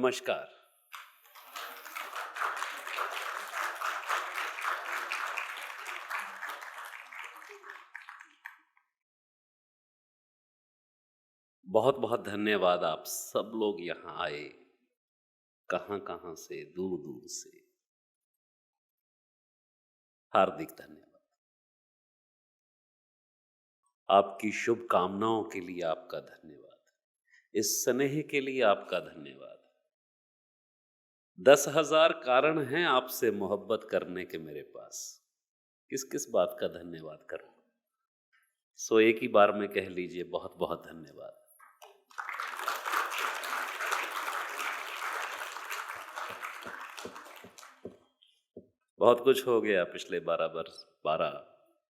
नमस्कार। बहुत बहुत धन्यवाद, आप सब लोग यहाँ आए, कहाँ कहाँ से, दूर दूर से। हार्दिक धन्यवाद। आपकी शुभकामनाओं के लिए आपका धन्यवाद, इस स्नेह के लिए आपका धन्यवाद। 10,000 कारण हैं आपसे मोहब्बत करने के मेरे पास, किस किस बात का धन्यवाद करूं। सो एक ही बार में कह लीजिए, बहुत बहुत धन्यवाद। बहुत कुछ हो गया पिछले 12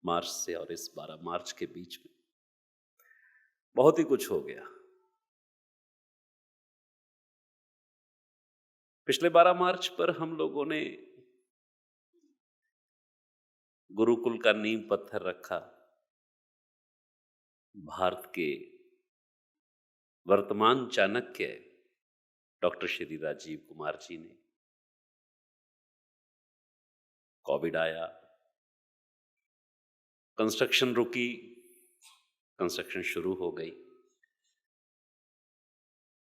मार्च से और इस 12 मार्च के बीच में, बहुत ही कुछ हो गया। पिछले 12 मार्च पर हम लोगों ने गुरुकुल का नींव पत्थर रखा। भारत के वर्तमान चाणक्य डॉक्टर श्री राजीव कुमार जी ने। कोविड आया, कंस्ट्रक्शन रुकी, कंस्ट्रक्शन शुरू हो गई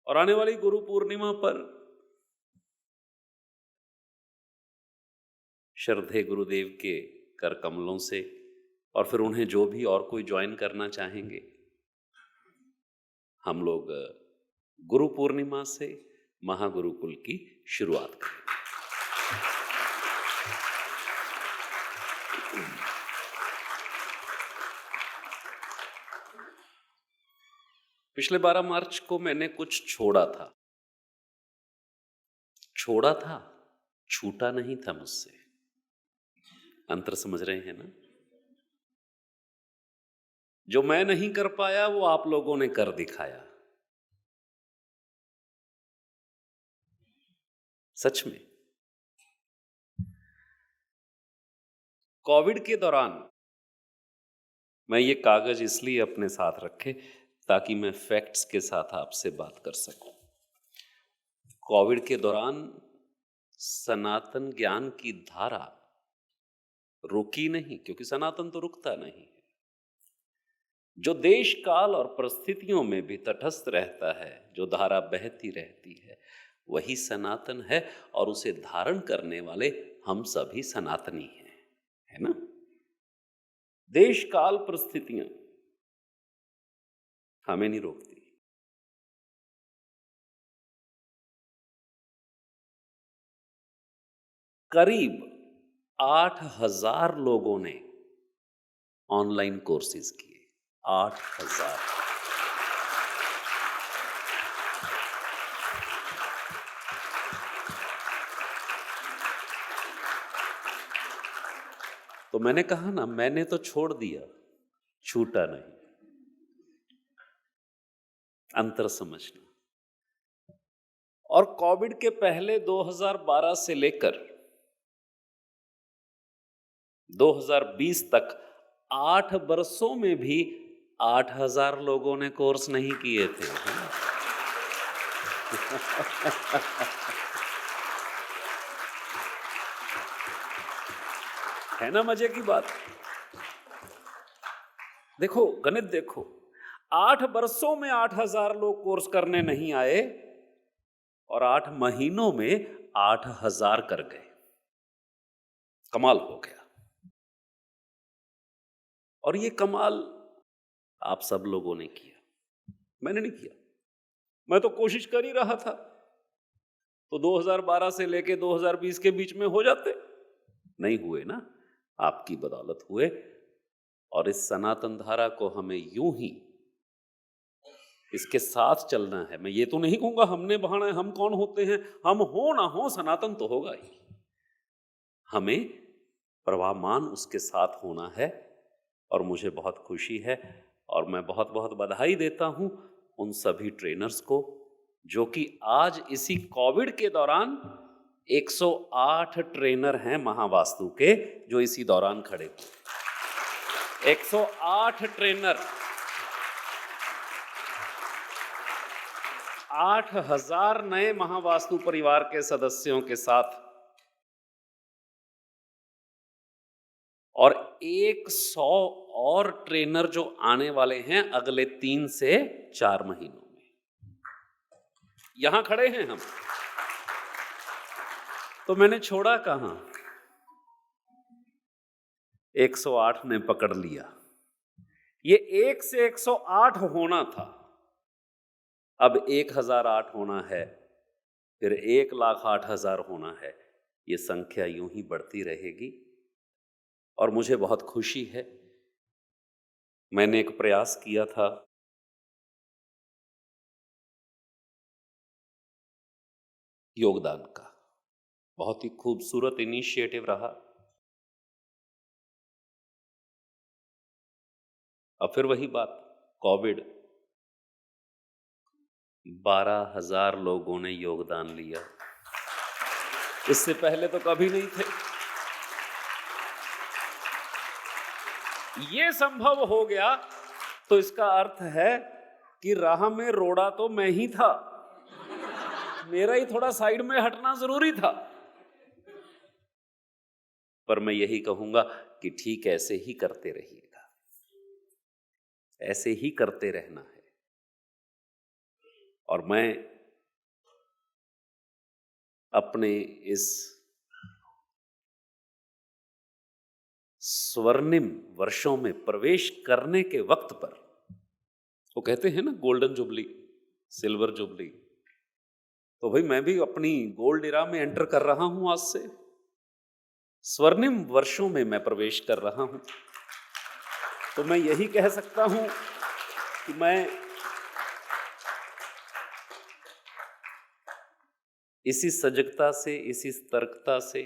और आने वाली गुरु पूर्णिमा पर श्रद्धेय गुरुदेव के कर कमलों से और फिर उन्हें जो भी और कोई ज्वाइन करना चाहेंगे, हम लोग गुरु पूर्णिमा से महागुरुकुल की शुरुआत करें। पिछले 12 मार्च को मैंने कुछ छोड़ा था, छूटा नहीं था मुझसे। अंतर समझ रहे हैं ना? जो मैं नहीं कर पाया वो आप लोगों ने कर दिखाया। सच में कोविड के दौरान मैं ये कागज इसलिए अपने साथ रखे ताकि मैं फैक्ट्स के साथ आपसे बात कर सकूं। कोविड के दौरान सनातन ज्ञान की धारा रुकी नहीं, क्योंकि सनातन तो रुकता नहीं है। जो देश काल और परिस्थितियों में भी तटस्थ रहता है, जो धारा बहती रहती है, वही सनातन है और उसे धारण करने वाले हम सभी सनातनी हैं, है ना? देश काल परिस्थितियां हमें नहीं रोकती। करीब 8,000 लोगों ने ऑनलाइन कोर्सेज किए। 8,000। तो मैंने कहा ना, मैंने तो छोड़ दिया, छूटा नहीं। अंतर समझना। और कोविड के पहले 2012 से लेकर 2020 तक 8 वर्षों में भी 8,000 लोगों ने कोर्स नहीं किए थे। है ना मजे की बात? देखो गणित देखो, 8 वर्षों में 8,000 लोग कोर्स करने नहीं आए और 8 महीनों में 8,000 कर गए। कमाल हो गया। और ये कमाल आप सब लोगों ने किया, मैंने नहीं किया। मैं तो कोशिश कर ही रहा था, तो 2012 से लेके 2020 के बीच में हो जाते, नहीं हुए ना। आपकी बदौलत हुए। और इस सनातन धारा को हमें यूं ही इसके साथ चलना है। मैं ये तो नहीं कहूंगा हमने बहाना है, हम कौन होते हैं, हम हो ना हो सनातन तो होगा ही। हमें प्रवाहमान उसके साथ होना है और मुझे बहुत खुशी है और मैं बहुत बहुत बधाई देता हूं उन सभी ट्रेनर्स को जो कि आज इसी कोविड के दौरान 108 ट्रेनर हैं महावास्तु के जो इसी दौरान खड़े हुए। 108 ट्रेनर 8,000 नए महावास्तु परिवार के सदस्यों के साथ और 100 और ट्रेनर जो आने वाले हैं अगले 3 से 4 महीनों में। यहां खड़े हैं हम, तो मैंने छोड़ा कहां? 108 ने पकड़ लिया। ये 1 से 108 होना था, अब 1008 होना है, फिर 1,08,000 होना है। ये संख्या यूं ही बढ़ती रहेगी और मुझे बहुत खुशी है। मैंने एक प्रयास किया था योगदान का, बहुत ही खूबसूरत इनिशिएटिव रहा। अब फिर वही बात, कोविड, 12,000 लोगों ने योगदान लिया। इससे पहले तो कभी नहीं थे। ये संभव हो गया तो इसका अर्थ है कि राह में रोड़ा तो मैं ही था, मेरा ही थोड़ा साइड में हटना जरूरी था। पर मैं यही कहूंगा कि ठीक ऐसे ही करते रहिएगा, ऐसे ही करते रहना है। और मैं अपने इस स्वर्णिम वर्षों में प्रवेश करने के वक्त पर, वो कहते हैं ना गोल्डन जुबली, सिल्वर जुबली, तो भाई मैं भी अपनी गोल्ड इरा में एंटर कर रहा हूं। आज से स्वर्णिम वर्षों में मैं प्रवेश कर रहा हूं। तो मैं यही कह सकता हूं कि मैं इसी सजगता से, इसी सतर्कता से,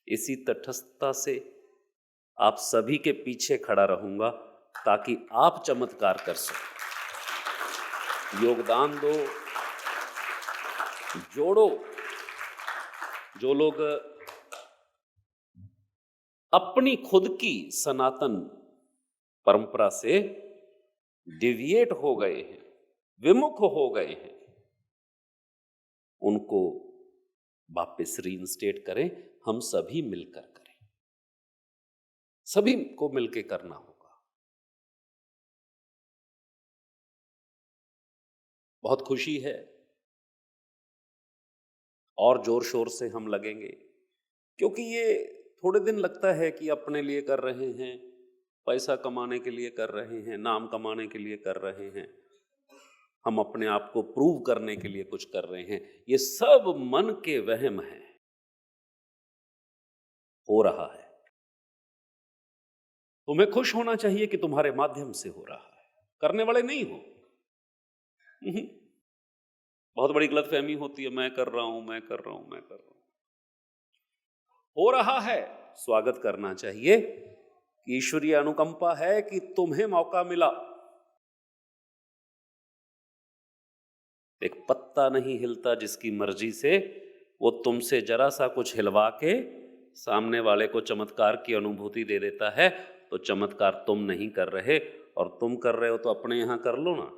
इसी तटस्थता से आप सभी के पीछे खड़ा रहूंगा ताकि आप चमत्कार कर सको। योगदान दो, जोड़ो। जो लोग अपनी खुद की सनातन परंपरा से डिविएट हो गए हैं, विमुख हो गए हैं, उनको वापस रीइंस्टेट करें। हम सभी मिलकर करें, सभी को मिलकर करना होगा। बहुत खुशी है और जोर शोर से हम लगेंगे, क्योंकि ये थोड़े दिन लगता है कि अपने लिए कर रहे हैं, पैसा कमाने के लिए कर रहे हैं, नाम कमाने के लिए कर रहे हैं, हम अपने आप को प्रूव करने के लिए कुछ कर रहे हैं। ये सब मन के वहम हैं। हो रहा है, तुम्हें खुश होना चाहिए कि तुम्हारे माध्यम से हो रहा है, करने वाले नहीं हो। बहुत बड़ी गलतफहमी होती है, मैं कर रहा हूं, मैं कर रहा हूं, मैं कर रहा हूं। हो रहा है, स्वागत करना चाहिए कि ईश्वरीय अनुकंपा है कि तुम्हें मौका मिला। एक पत्ता नहीं हिलता जिसकी मर्जी से, वो तुमसे जरा सा कुछ हिलवा के सामने वाले को चमत्कार की अनुभूति दे देता है। तो चमत्कार तुम नहीं कर रहे, और तुम कर रहे हो तो अपने यहां कर लो ना।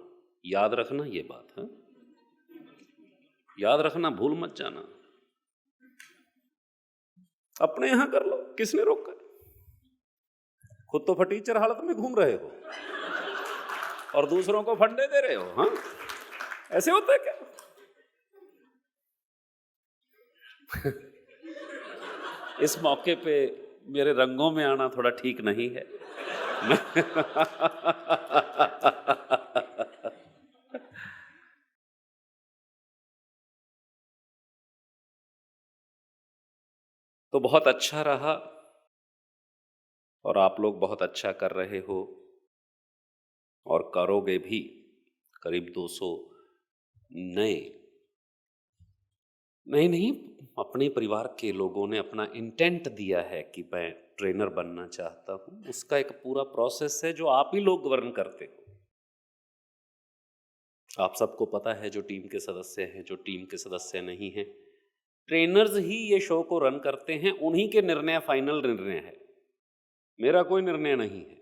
याद रखना ये बात है, याद रखना, भूल मत जाना। अपने यहां कर लो, किसने रोका? खुद तो फटीचर हालत में घूम रहे हो और दूसरों को फंडे दे रहे हो। हाँ, ऐसे होता है क्या? इस मौके पे मेरे रंगों में आना थोड़ा ठीक नहीं है। तो बहुत अच्छा रहा और आप लोग बहुत अच्छा कर रहे हो और करोगे भी। करीब 200 नए नहीं, अपने परिवार के लोगों ने अपना इंटेंट दिया है कि मैं ट्रेनर बनना चाहता हूं। उसका एक पूरा प्रोसेस है जो आप ही लोग गवर्न करते हो। आप सबको पता है, जो टीम के सदस्य हैं, जो टीम के सदस्य नहीं हैं। ट्रेनर्स ही ये शो को रन करते हैं, उन्हीं के निर्णय फाइनल निर्णय है। मेरा कोई निर्णय नहीं है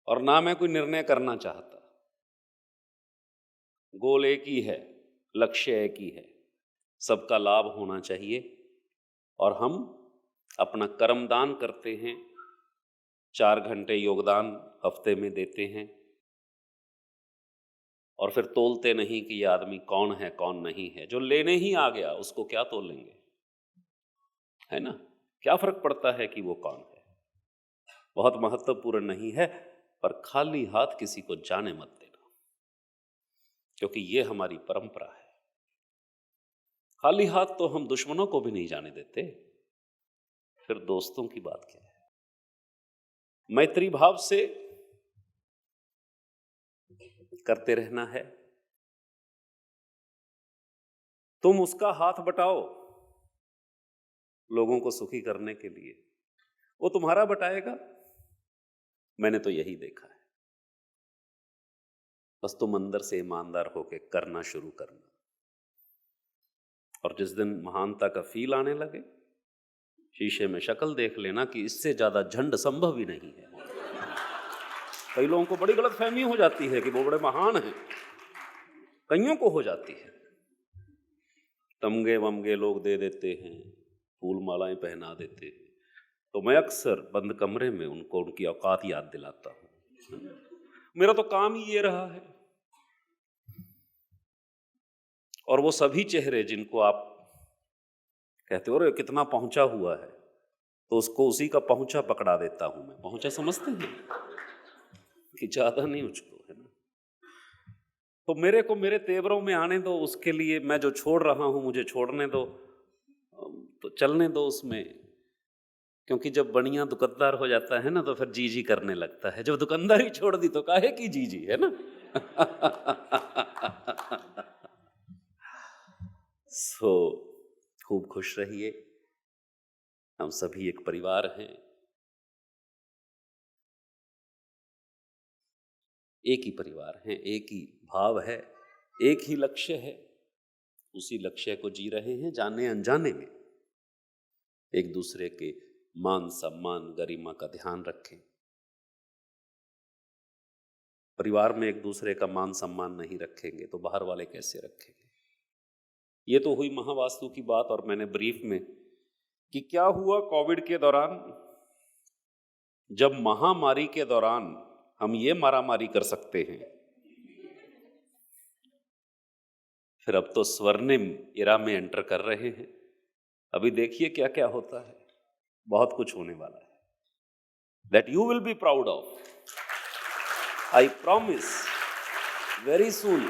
और ना मैं कोई निर्णय करना चाहता। गोल एक ही है, लक्ष्य एक ही है, सबका लाभ होना चाहिए। और हम अपना कर्मदान करते हैं, 4 घंटे योगदान हफ्ते में देते हैं, और फिर तोलते नहीं कि ये आदमी कौन है कौन नहीं है। जो लेने ही आ गया उसको क्या तोलेंगे, है ना? क्या फर्क पड़ता है कि वो कौन है? बहुत महत्वपूर्ण नहीं है। पर खाली हाथ किसी को जाने मत देना, क्योंकि ये हमारी परंपरा है। खाली हाथ तो हम दुश्मनों को भी नहीं जाने देते, फिर दोस्तों की बात क्या है? मैत्री भाव से करते रहना है। तुम उसका हाथ बटाओ लोगों को सुखी करने के लिए, वो तुम्हारा बटाएगा। मैंने तो यही देखा है। बस तुम अंदर से ईमानदार होके करना शुरू करना, और जिस दिन महानता का फील आने लगे, शीशे में शक्ल देख लेना कि इससे ज्यादा झंड संभव ही नहीं है। कई लोगों को बड़ी गलतफहमी हो जाती है कि वो बड़े महान हैं, कईयों को हो जाती है। तमगे वमगे लोग दे देते हैं, फूल मालाएं पहना देते हैं, तो मैं अक्सर बंद कमरे में उनको उनकी औकात याद दिलाता हूं। मेरा तो काम ही ये रहा है। और वो सभी चेहरे जिनको आप कहते हो अरे कितना पहुंचा हुआ है, तो उसको उसी का पहुंचा पकड़ा देता हूं मैं। पहुंचा समझते हैं कि ज्यादा नहीं उसको, है ना? तो मेरे को मेरे तेवरों में आने दो, उसके लिए मैं जो छोड़ रहा हूं मुझे छोड़ने दो, तो चलने दो उसमें। क्योंकि जब बढ़िया दुकानदार हो जाता है ना, तो फिर जी जी करने लगता है। जब दुकानदारी छोड़ दी तो काहे की जी जी, है ना? सो खूब खुश रहिए। हम सभी एक परिवार हैं, एक ही परिवार हैं, एक ही भाव है, एक ही लक्ष्य है। उसी लक्ष्य को जी रहे हैं, जाने अनजाने में। एक दूसरे के मान सम्मान गरिमा का ध्यान रखें। परिवार में एक दूसरे का मान सम्मान नहीं रखेंगे तो बाहर वाले कैसे रखेंगे? ये तो हुई महावास्तु की बात। और मैंने ब्रीफ में कि क्या हुआ कोविड के दौरान, जब महामारी के दौरान हम ये मारामारी कर सकते हैं, फिर अब तो स्वर्णिम इरा में एंटर कर रहे हैं। अभी देखिए क्या क्या होता है, बहुत कुछ होने वाला है, that you will be proud of. I promise very soon,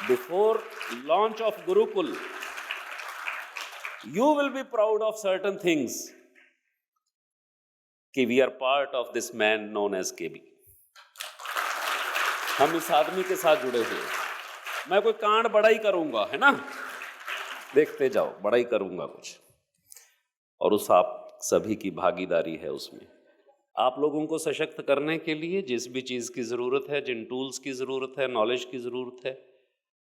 before launch of Gurukul, you will be proud of certain things कि we are part of this man known as KB। हम इस आदमी के साथ जुड़े हुए। मैं कोई कांड बड़ा ही करूंगा, है ना? देखते जाओ, बड़ा ही करूंगा कुछ, और उस आप सभी की भागीदारी है उसमें। आप लोगों को सशक्त करने के लिए जिस भी चीज की जरूरत है, जिन टूल्स की जरूरत है, नॉलेज की जरूरत है,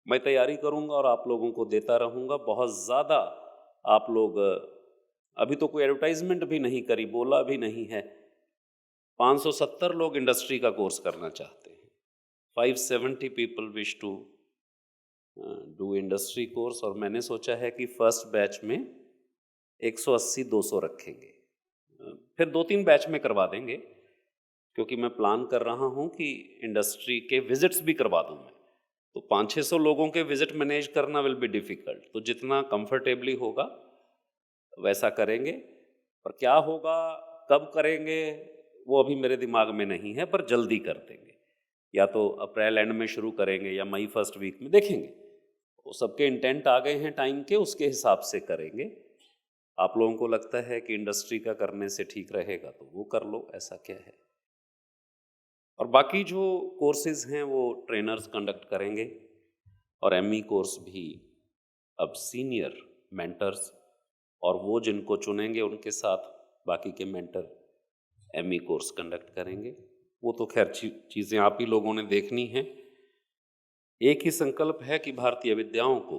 मैं तैयारी करूंगा और आप लोगों को देता रहूंगा। बहुत ज्यादा आप लोग, अभी तो कोई एडवर्टाइजमेंट भी नहीं करी, बोला भी नहीं है। 570 लोग इंडस्ट्री का कोर्स करना चाहते हैं। 570 people wish to do industry course. और मैंने सोचा है कि फर्स्ट बैच में 180-200 रखेंगे, फिर 2-3 बैच में करवा देंगे, क्योंकि मैं प्लान कर रहा हूं कि इंडस्ट्री के विजिट्स भी करवा दूं मैं। तो 500-600 लोगों के विजिट मैनेज करना विल बी डिफिकल्ट। तो जितना कंफर्टेबली होगा वैसा करेंगे। पर क्या होगा, कब करेंगे, वो अभी मेरे दिमाग में नहीं है, पर जल्दी कर देंगे। या तो अप्रैल एंड में शुरू करेंगे या मई फर्स्ट वीक में, देखेंगे। वो सबके इंटेंट आ गए हैं टाइम के, उसके हिसाब से करेंगे। आप लोगों को लगता है कि इंडस्ट्री का करने से ठीक रहेगा तो वो कर लो, ऐसा क्या है। और बाकी जो कोर्सेज हैं वो ट्रेनर्स कंडक्ट करेंगे, और एमई कोर्स भी अब सीनियर मेंटर्स, और वो जिनको चुनेंगे उनके साथ बाकी के मेंटर एमई कोर्स कंडक्ट करेंगे। वो तो खैर चीज़ें आप ही लोगों ने देखनी हैं। एक ही संकल्प है कि भारतीय विद्याओं को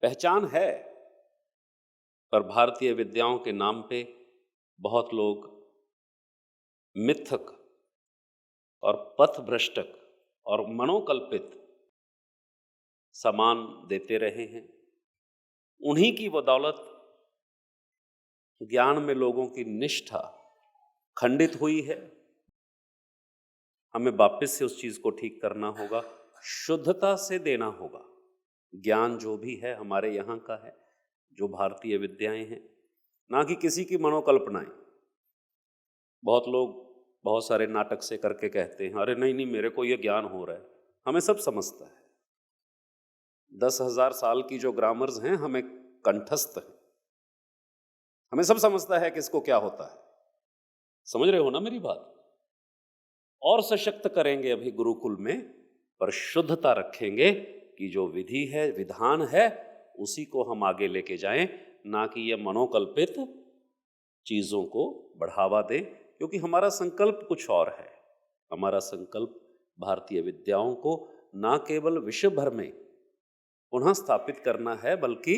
पहचान है, पर भारतीय विद्याओं के नाम पे बहुत लोग मिथक और पथभ्रष्टक और मनोकल्पित सामान देते रहे हैं, उन्हीं की बदौलत ज्ञान में लोगों की निष्ठा खंडित हुई है। हमें वापस से उस चीज को ठीक करना होगा, शुद्धता से देना होगा। ज्ञान जो भी है हमारे यहाँ का है, जो भारतीय विद्याएं हैं, ना कि किसी की मनोकल्पनाएं। बहुत लोग बहुत सारे नाटक से करके कहते हैं अरे नहीं नहीं मेरे को ये ज्ञान हो रहा है। हमें सब समझता है, 10,000 साल की जो ग्रामर्स हैं हमें कंठस्थ है, हमें सब समझता है कि इसको क्या होता है। समझ रहे हो ना मेरी बात? और सशक्त करेंगे अभी गुरुकुल में, पर शुद्धता रखेंगे कि जो विधि है, विधान है, उसी को हम आगे लेके जाएं, ना कि ये मनोकल्पित चीजों को बढ़ावा दें। क्योंकि हमारा संकल्प कुछ और है। हमारा संकल्प भारतीय विद्याओं को ना केवल विश्व भर में पुनः स्थापित करना है, बल्कि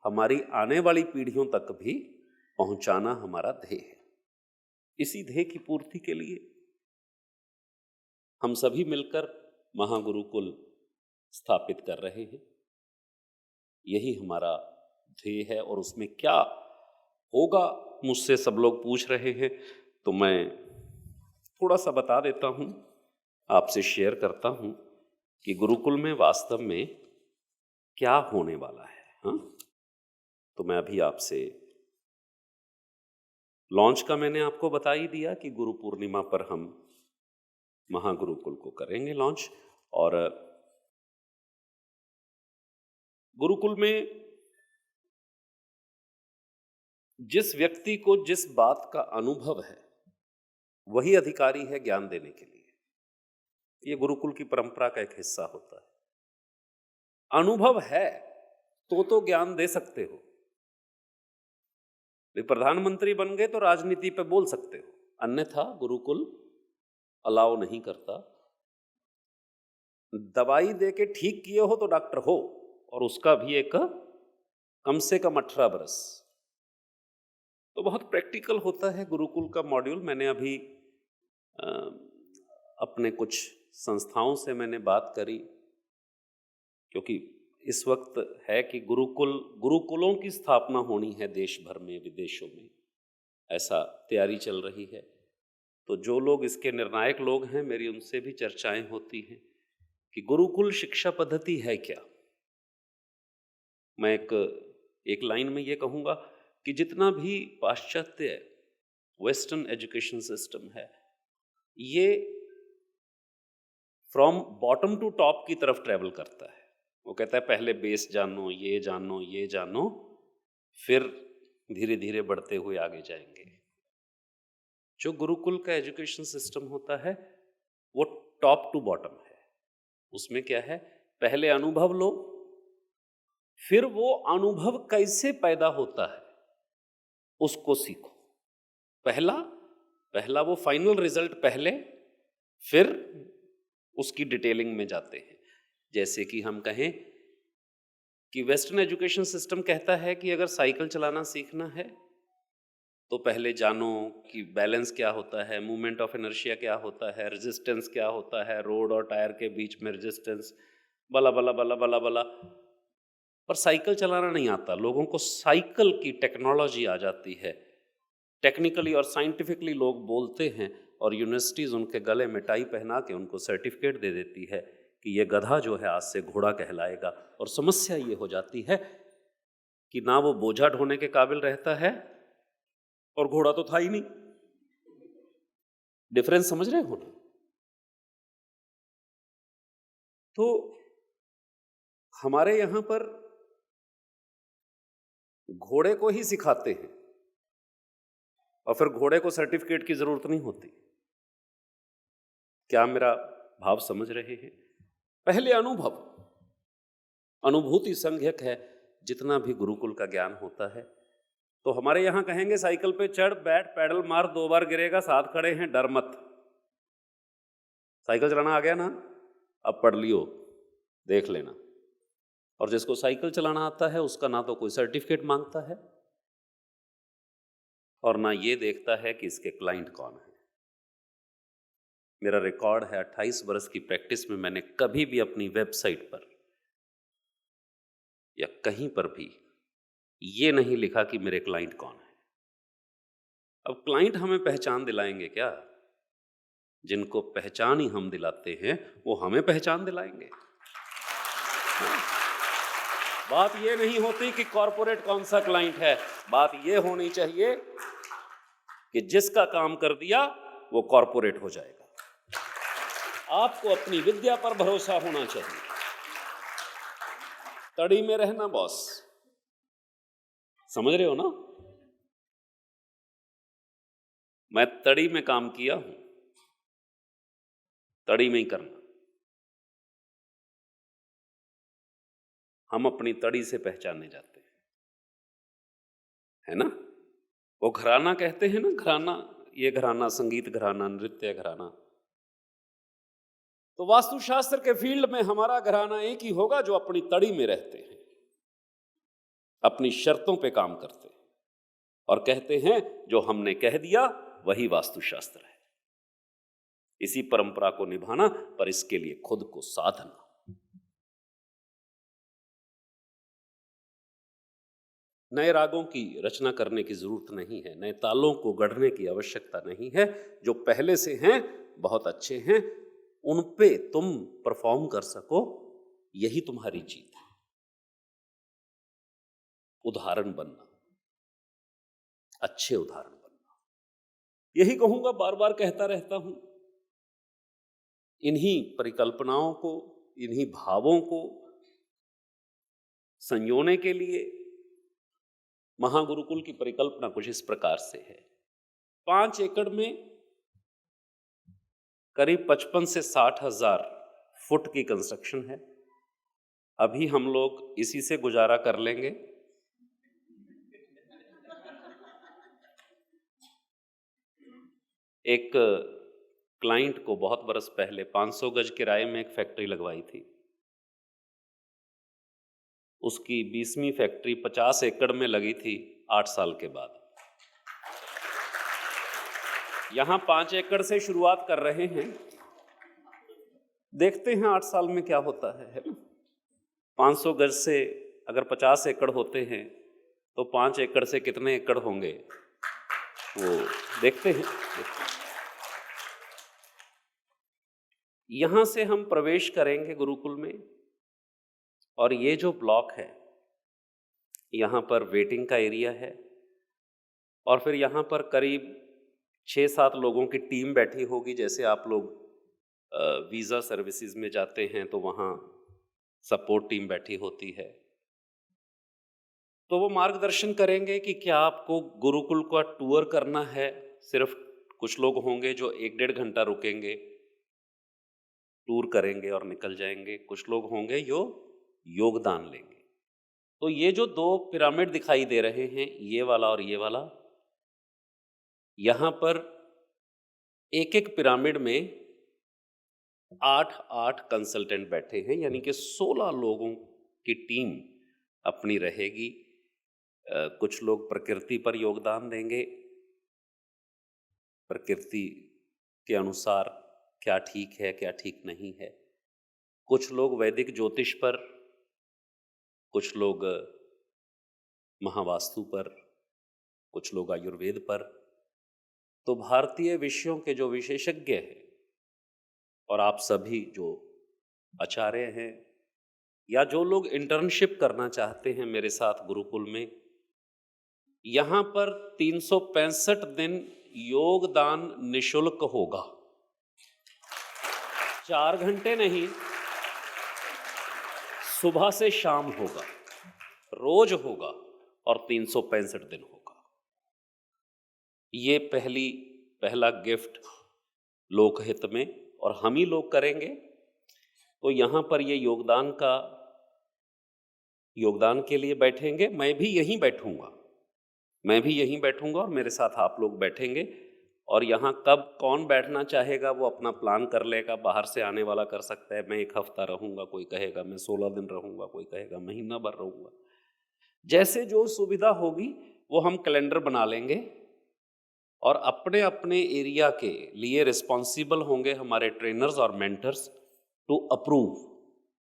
हमारी आने वाली पीढ़ियों तक भी पहुंचाना हमारा ध्येय है। इसी ध्येय की पूर्ति के लिए हम सभी मिलकर महागुरुकुल स्थापित कर रहे हैं। यही हमारा ध्येय है। और उसमें क्या होगा, मुझसे सब लोग पूछ रहे हैं, तो मैं थोड़ा सा बता देता हूं, आपसे शेयर करता हूं कि गुरुकुल में वास्तव में क्या होने वाला है। हाँ, तो मैं अभी आपसे लॉन्च का मैंने आपको बता ही दिया कि गुरु पूर्णिमा पर हम महागुरुकुल को करेंगे लॉन्च। और गुरुकुल में जिस व्यक्ति को जिस बात का अनुभव है वही अधिकारी है ज्ञान देने के लिए। ये गुरुकुल की परंपरा का एक हिस्सा होता है। अनुभव है तो ज्ञान दे सकते हो। प्रधानमंत्री बन गए तो राजनीति पे बोल सकते हो, अन्यथा गुरुकुल अलाउ नहीं करता। दवाई दे के ठीक किए हो तो डॉक्टर हो, और उसका भी एक कम से कम 18 बरस। तो बहुत प्रैक्टिकल होता है गुरुकुल का मॉड्यूल। मैंने अभी अपने कुछ संस्थाओं से मैंने बात करी, क्योंकि इस वक्त है कि गुरुकुलों की स्थापना होनी है देश भर में, विदेशों में, ऐसा तैयारी चल रही है। तो जो लोग इसके निर्णायक लोग हैं, मेरी उनसे भी चर्चाएं होती हैं कि गुरुकुल शिक्षा पद्धति है क्या। मैं एक लाइन में ये कहूँगा कि जितना भी पाश्चात्य वेस्टर्न एजुकेशन सिस्टम है, ये फ्रॉम बॉटम टू टॉप की तरफ ट्रेवल करता है। वो कहता है पहले बेस जानो, ये जानो, ये जानो, फिर धीरे धीरे बढ़ते हुए आगे जाएंगे। जो गुरुकुल का एजुकेशन सिस्टम होता है वो टॉप टू बॉटम है। उसमें क्या है, पहले अनुभव लो, फिर वो अनुभव कैसे पैदा होता है उसको सीखो। पहला वो फाइनल रिजल्ट पहले, फिर उसकी डिटेलिंग में जाते हैं। जैसे कि हम कहें कि वेस्टर्न एजुकेशन सिस्टम कहता है कि अगर साइकिल चलाना सीखना है तो पहले जानो कि बैलेंस क्या होता है, मूवमेंट ऑफ इनर्शिया क्या होता है, रेजिस्टेंस क्या होता है, रोड और टायर के बीच में रेजिस्टेंस, बला बला बला बला बला। पर साइकिल चलाना नहीं आता लोगों को। साइकिल की टेक्नोलॉजी आ जाती है, टेक्निकली और साइंटिफिकली लोग बोलते हैं, और यूनिवर्सिटीज़ उनके गले में टाई पहना के उनको सर्टिफिकेट दे देती है कि ये गधा जो है आज से घोड़ा कहलाएगा। और समस्या ये हो जाती है कि ना वो बोझा ढोने के काबिल रहता है, और घोड़ा तो था ही नहीं। डिफरेंस समझ रहे हो ना? तो हमारे यहां पर घोड़े को ही सिखाते हैं, और फिर घोड़े को सर्टिफिकेट की जरूरत नहीं होती। क्या मेरा भाव समझ रहे हैं? पहले अनुभूति संज्ञक है जितना भी गुरुकुल का ज्ञान होता है। तो हमारे यहां कहेंगे साइकिल पे चढ़, बैठ, पैडल मार, 2 बार गिरेगा, साथ खड़े हैं, डर मत। साइकिल चलाना आ गया ना, अब पढ़ लियो, देख लेना। और जिसको साइकिल चलाना आता है उसका ना तो कोई सर्टिफिकेट मांगता है और ना ये देखता है कि इसके क्लाइंट कौन है। मेरा रिकॉर्ड है 28 वर्ष की प्रैक्टिस में मैंने कभी भी अपनी वेबसाइट पर या कहीं पर भी ये नहीं लिखा कि मेरे क्लाइंट कौन है। अब क्लाइंट हमें पहचान दिलाएंगे क्या? जिनको पहचान ही हम दिलाते हैं वो हमें पहचान दिलाएंगे। बात ये नहीं होती कि कॉर्पोरेट कौन सा क्लाइंट है, बात ये होनी चाहिए कि जिसका काम कर दिया वो कॉर्पोरेट हो जाएगा। आपको अपनी विद्या पर भरोसा होना चाहिए। तड़ी में रहना बॉस, समझ रहे हो ना? मैं तड़ी में काम किया हूं, तड़ी में ही करना। हम अपनी तड़ी से पहचाने जाते हैं, है ना? वो घराना कहते हैं ना, घराना, ये घराना संगीत घराना, नृत्य घराना। तो वास्तुशास्त्र के फील्ड में हमारा घराना एक ही होगा जो अपनी तड़ी में रहते हैं, अपनी शर्तों पे काम करते हैं और कहते हैं जो हमने कह दिया वही वास्तुशास्त्र है। इसी परंपरा को निभाना, पर इसके लिए खुद को साधना। नए रागों की रचना करने की जरूरत नहीं है, नए तालों को गढ़ने की आवश्यकता नहीं है। जो पहले से हैं बहुत अच्छे हैं, उन पे तुम परफॉर्म कर सको, यही तुम्हारी जीत है। उदाहरण बनना, अच्छे उदाहरण बनना, यही कहूंगा, बार बार कहता रहता हूं। इन्हीं परिकल्पनाओं को, इन्हीं भावों को संयोने के लिए महागुरुकुल की परिकल्पना कुछ इस प्रकार से है। 5 एकड़ में करीब 55 से 60 हजार फुट की कंस्ट्रक्शन है। अभी हम लोग इसी से गुजारा कर लेंगे। एक क्लाइंट को बहुत बरस पहले 500 गज किराए में एक फैक्ट्री लगवाई थी। उसकी 20वीं फैक्ट्री 50 एकड़ में लगी थी 8 साल के बाद। यहां 5 एकड़ से शुरुआत कर रहे हैं, देखते हैं 8 साल में क्या होता है ना? 500 गज से अगर 50 एकड़ होते हैं तो 5 एकड़ से कितने एकड़ होंगे वो देखते हैं। यहां से हम प्रवेश करेंगे गुरुकुल में, और ये जो ब्लॉक है यहाँ पर वेटिंग का एरिया है, और फिर यहाँ पर करीब 6-7 लोगों की टीम बैठी होगी। जैसे आप लोग वीज़ा सर्विसेज में जाते हैं तो वहाँ सपोर्ट टीम बैठी होती है, तो वो मार्गदर्शन करेंगे कि क्या आपको गुरुकुल का टूर करना है। सिर्फ कुछ लोग होंगे जो 1-1.5 घंटा रुकेंगे, टूर करेंगे और निकल जाएंगे। कुछ लोग होंगे जो योगदान लेंगे। तो ये जो 2 पिरामिड दिखाई दे रहे हैं, ये वाला और ये वाला, यहां पर एक एक पिरामिड में 8-8 कंसल्टेंट बैठे हैं, यानी कि 16 लोगों की टीम अपनी रहेगी। कुछ लोग प्रकृति पर योगदान देंगे, प्रकृति के अनुसार क्या ठीक है क्या ठीक नहीं है। कुछ लोग वैदिक ज्योतिष पर, कुछ लोग महावास्तु पर, कुछ लोग आयुर्वेद पर। तो भारतीय विषयों के जो विशेषज्ञ हैं और आप सभी जो आचार्य हैं या जो लोग इंटर्नशिप करना चाहते हैं मेरे साथ गुरुकुल में, यहाँ पर 365 दिन योगदान निशुल्क होगा। 4 घंटे नहीं, सुबह से शाम होगा, रोज होगा और 365 दिन होगा। ये पहला गिफ्ट लोकहित में, और हम ही लोग करेंगे। तो यहाँ पर ये योगदान के लिए बैठेंगे। मैं भी यहीं बैठूंगा और मेरे साथ आप लोग बैठेंगे। और यहाँ कब कौन बैठना चाहेगा वो अपना प्लान कर लेगा। बाहर से आने वाला कर सकता है मैं 1 हफ्ता रहूँगा, कोई कहेगा मैं 16 दिन रहूँगा, कोई कहेगा महीना भर रहूँगा। जैसे जो सुविधा होगी वो हम कैलेंडर बना लेंगे और अपने अपने एरिया के लिए रिस्पॉन्सिबल होंगे हमारे ट्रेनर्स और मेंटर्स टू अप्रूव,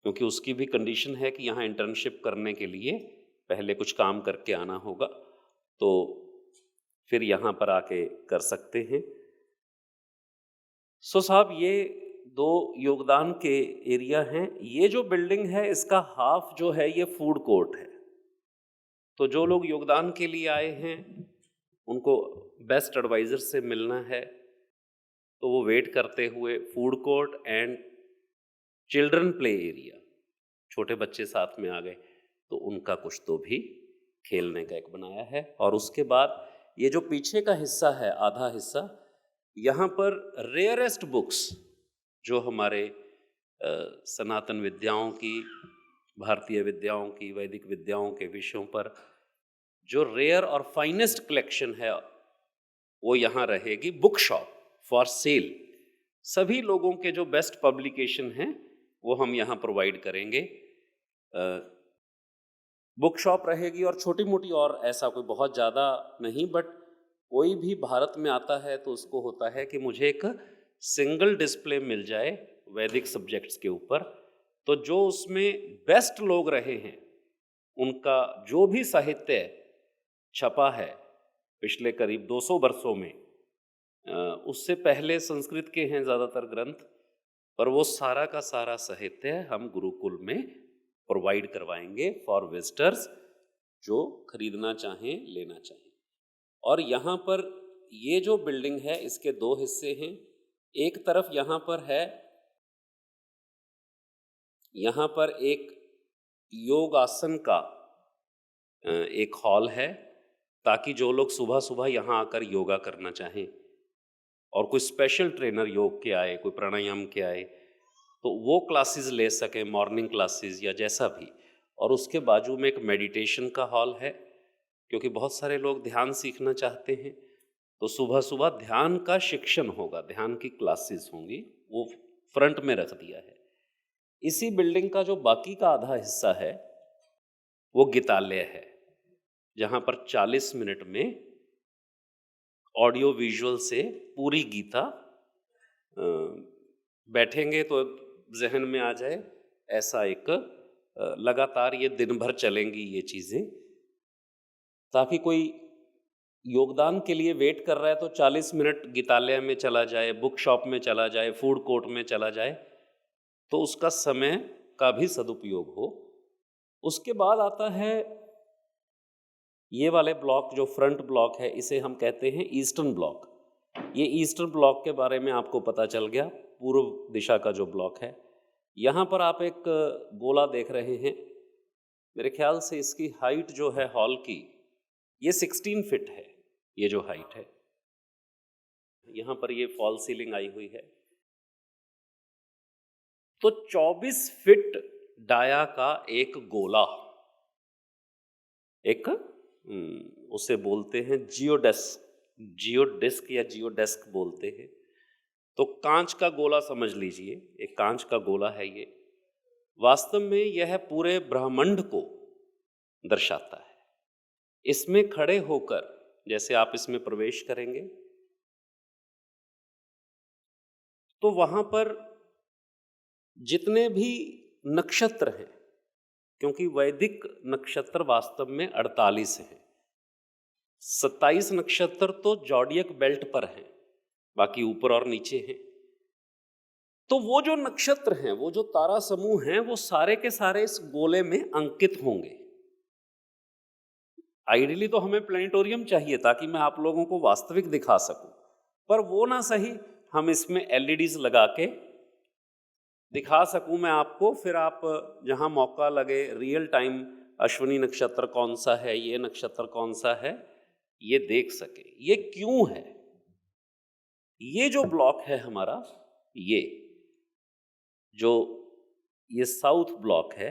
क्योंकि उसकी भी कंडीशन है कि यहाँ इंटर्नशिप करने के लिए पहले कुछ काम करके आना होगा, तो फिर यहाँ पर आके कर सकते हैं। सो साहब, ये 2 योगदान के एरिया हैं। ये जो बिल्डिंग है इसका हाफ जो है ये फूड कोर्ट है। तो जो लोग योगदान के लिए आए हैं उनको बेस्ट एडवाइज़र से मिलना है, तो वो वेट करते हुए food court and children play area, छोटे बच्चे साथ में आ गए तो उनका कुछ तो भी खेलने का एक बनाया है। और उसके बाद ये जो पीछे का हिस्सा है, आधा हिस्सा, यहाँ पर रेयरेस्ट बुक्स जो हमारे सनातन विद्याओं की, भारतीय विद्याओं की, वैदिक विद्याओं के विषयों पर जो रेयर और फाइनेस्ट कलेक्शन है वो यहाँ रहेगी। बुक शॉप फॉर सेल, सभी लोगों के जो बेस्ट पब्लिकेशन हैं वो हम यहाँ प्रोवाइड करेंगे। बुक शॉप रहेगी और छोटी मोटी, और ऐसा कोई बहुत ज़्यादा नहीं, बट कोई भी भारत में आता है तो उसको होता है कि मुझे एक सिंगल डिस्प्ले मिल जाए वैदिक सब्जेक्ट्स के ऊपर। तो जो उसमें बेस्ट लोग रहे हैं उनका जो भी साहित्य छपा है पिछले करीब 200 वर्षों में, उससे पहले संस्कृत के हैं ज़्यादातर ग्रंथ, पर वो सारा का सारा साहित्य हम गुरुकुल में प्रोवाइड करवाएंगे फॉर विजिटर्स जो खरीदना चाहें, लेना चाहें। और यहाँ पर ये जो बिल्डिंग है इसके 2 हिस्से हैं। एक तरफ यहाँ पर है, यहाँ पर एक योगासन का एक हॉल है, ताकि जो लोग सुबह सुबह यहाँ आकर योगा करना चाहें और कोई स्पेशल ट्रेनर योग के आए, कोई प्राणायाम के आए, तो वो क्लासेस ले सकें, मॉर्निंग क्लासेस या जैसा भी। और उसके बाजू में एक मेडिटेशन का हॉल है, क्योंकि बहुत सारे लोग ध्यान सीखना चाहते हैं, तो सुबह सुबह ध्यान का शिक्षण होगा, ध्यान की क्लासेस होंगी, वो फ्रंट में रख दिया है। इसी बिल्डिंग का जो बाकी का आधा हिस्सा है वो गीतालय है, जहाँ पर 40 मिनट में ऑडियो विजुअल से पूरी गीता बैठेंगे तो जहन में आ जाए, ऐसा एक लगातार ये दिन भर चलेंगी ये चीज़ें, ताकि कोई योगदान के लिए वेट कर रहा है तो 40 मिनट गीतालय में चला जाए, बुक शॉप में चला जाए, फूड कोर्ट में चला जाए, तो उसका समय का भी सदुपयोग हो। उसके बाद आता है ये वाले ब्लॉक, जो फ्रंट ब्लॉक है इसे हम कहते हैं ईस्टर्न ब्लॉक। ये ईस्टर्न ब्लॉक के बारे में आपको पता चल गया, पूर्व दिशा का जो ब्लॉक है। यहाँ पर आप एक गोला देख रहे हैं, मेरे ख्याल से इसकी हाइट जो है हॉल की, ये 16 फीट है, ये जो हाइट है। यहाँ पर ये फॉल सीलिंग आई हुई है, तो 24 फीट डाया का एक गोला, एक उसे बोलते हैं जियोडिस्क या जियोडेस्क बोलते हैं। तो कांच का गोला समझ लीजिए, एक कांच का गोला है ये। वास्तव में यह पूरे ब्रह्मांड को दर्शाता है। इसमें खड़े होकर जैसे आप इसमें प्रवेश करेंगे तो वहां पर जितने भी नक्षत्र हैं, क्योंकि वैदिक नक्षत्र वास्तव में 48 हैं, 27 नक्षत्र तो जॉडियक बेल्ट पर हैं, बाकी ऊपर और नीचे हैं। तो वो जो नक्षत्र हैं, वो जो तारा समूह हैं, वो सारे के सारे इस गोले में अंकित होंगे। आइडियली तो हमें प्लेनेटोरियम चाहिए ताकि मैं आप लोगों को वास्तविक दिखा सकूं, पर वो ना सही, हम इसमें एलईडीज लगा के दिखा सकूं मैं आपको, फिर आप जहां मौका लगे रियल टाइम अश्विनी नक्षत्र कौन सा है, ये नक्षत्र कौन सा है, ये देख सके। ये क्यों है? ये जो ब्लॉक है हमारा, ये साउथ ब्लॉक है,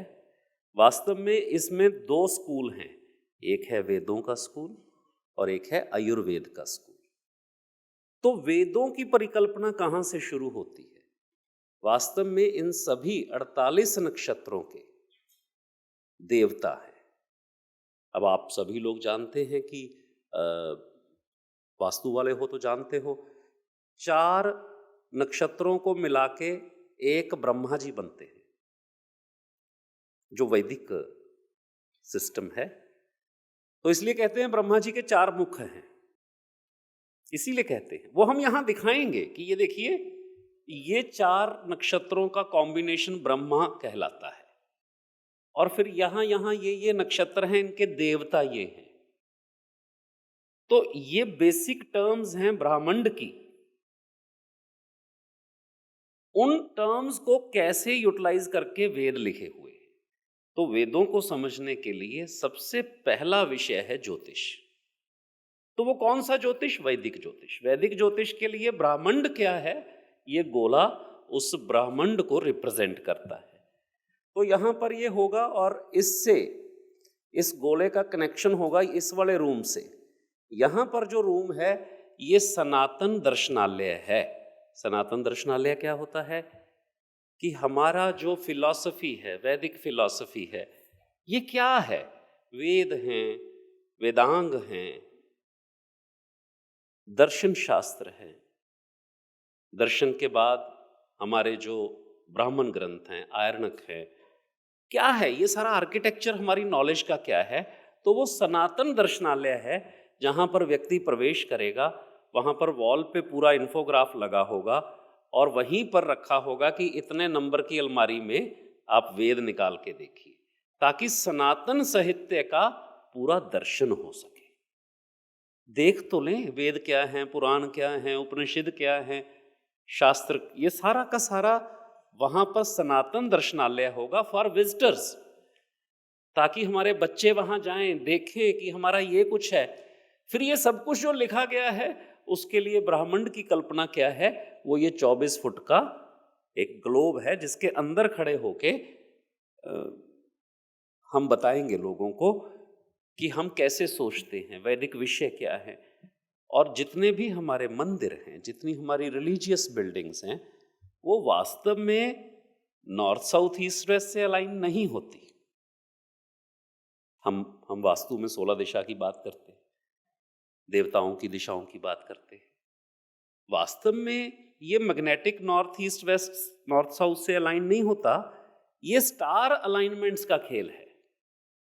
वास्तव में इसमें 2 स्कूल हैं, एक है वेदों का स्कूल और एक है आयुर्वेद का स्कूल। तो वेदों की परिकल्पना कहां से शुरू होती है? वास्तव में इन सभी 48 नक्षत्रों के देवता हैं। अब आप सभी लोग जानते हैं कि वास्तु वाले हो तो जानते हो, 4 नक्षत्रों को मिला के एक ब्रह्मा जी बनते हैं, जो वैदिक सिस्टम है। तो इसलिए कहते हैं ब्रह्मा जी के 4 मुख हैं, इसीलिए कहते हैं। वो हम यहां दिखाएंगे कि ये देखिए, ये 4 नक्षत्रों का कॉम्बिनेशन ब्रह्मा कहलाता है। और फिर यहां यहां ये नक्षत्र हैं, इनके देवता ये हैं। तो ये बेसिक टर्म्स हैं ब्रह्मांड की। उन टर्म्स को कैसे यूटिलाइज करके वेद लिखे हुए हैं। तो वेदों को समझने के लिए सबसे पहला विषय है ज्योतिष। तो वो कौन सा ज्योतिष? वैदिक ज्योतिष। वैदिक ज्योतिष के लिए ब्रह्मांड क्या है? ये गोला उस ब्रह्मांड को रिप्रेजेंट करता है। तो यहां पर ये होगा और इससे इस गोले का कनेक्शन होगा इस वाले रूम से। यहां पर जो रूम है ये सनातन दर्शनालय है। सनातन दर्शनालय क्या होता है कि हमारा जो फिलॉसफी है, वैदिक फिलॉसफी है, ये क्या है? वेद हैं, वेदांग हैं, दर्शन शास्त्र है। दर्शन के बाद हमारे जो ब्राह्मण ग्रंथ हैं, आयर्णक है, क्या है ये सारा आर्किटेक्चर हमारी नॉलेज का क्या है? तो वो सनातन दर्शनालय है, जहां पर व्यक्ति प्रवेश करेगा, वहां पर वॉल पे पूरा इन्फोग्राफ लगा होगा और वहीं पर रखा होगा कि इतने नंबर की अलमारी में आप वेद निकाल के देखिए, ताकि सनातन साहित्य का पूरा दर्शन हो सके। देख तो लें वेद क्या हैं, पुराण क्या हैं, उपनिषद क्या हैं, शास्त्र, ये सारा का सारा वहां पर सनातन दर्शनालय होगा फॉर विजिटर्स, ताकि हमारे बच्चे वहां जाएं, देखें कि हमारा ये कुछ है। फिर ये सब कुछ जो लिखा गया है उसके लिए ब्रह्मांड की कल्पना क्या है? वो ये 24 फुट का एक ग्लोब है, जिसके अंदर खड़े होके हम बताएंगे लोगों को कि हम कैसे सोचते हैं, वैदिक विषय क्या है। और जितने भी हमारे मंदिर हैं, जितनी हमारी रिलीजियस बिल्डिंग्स हैं, वो वास्तव में नॉर्थ साउथ ईस्ट वेस्ट से अलाइन नहीं होती। हम वास्तु में 16 दिशा की बात करते हैं, देवताओं की दिशाओं की बात करते हैं। वास्तव में ये magnetic north east west, north south से अलाइन नहीं होता। ये स्टार अलाइनमेंट्स का खेल है।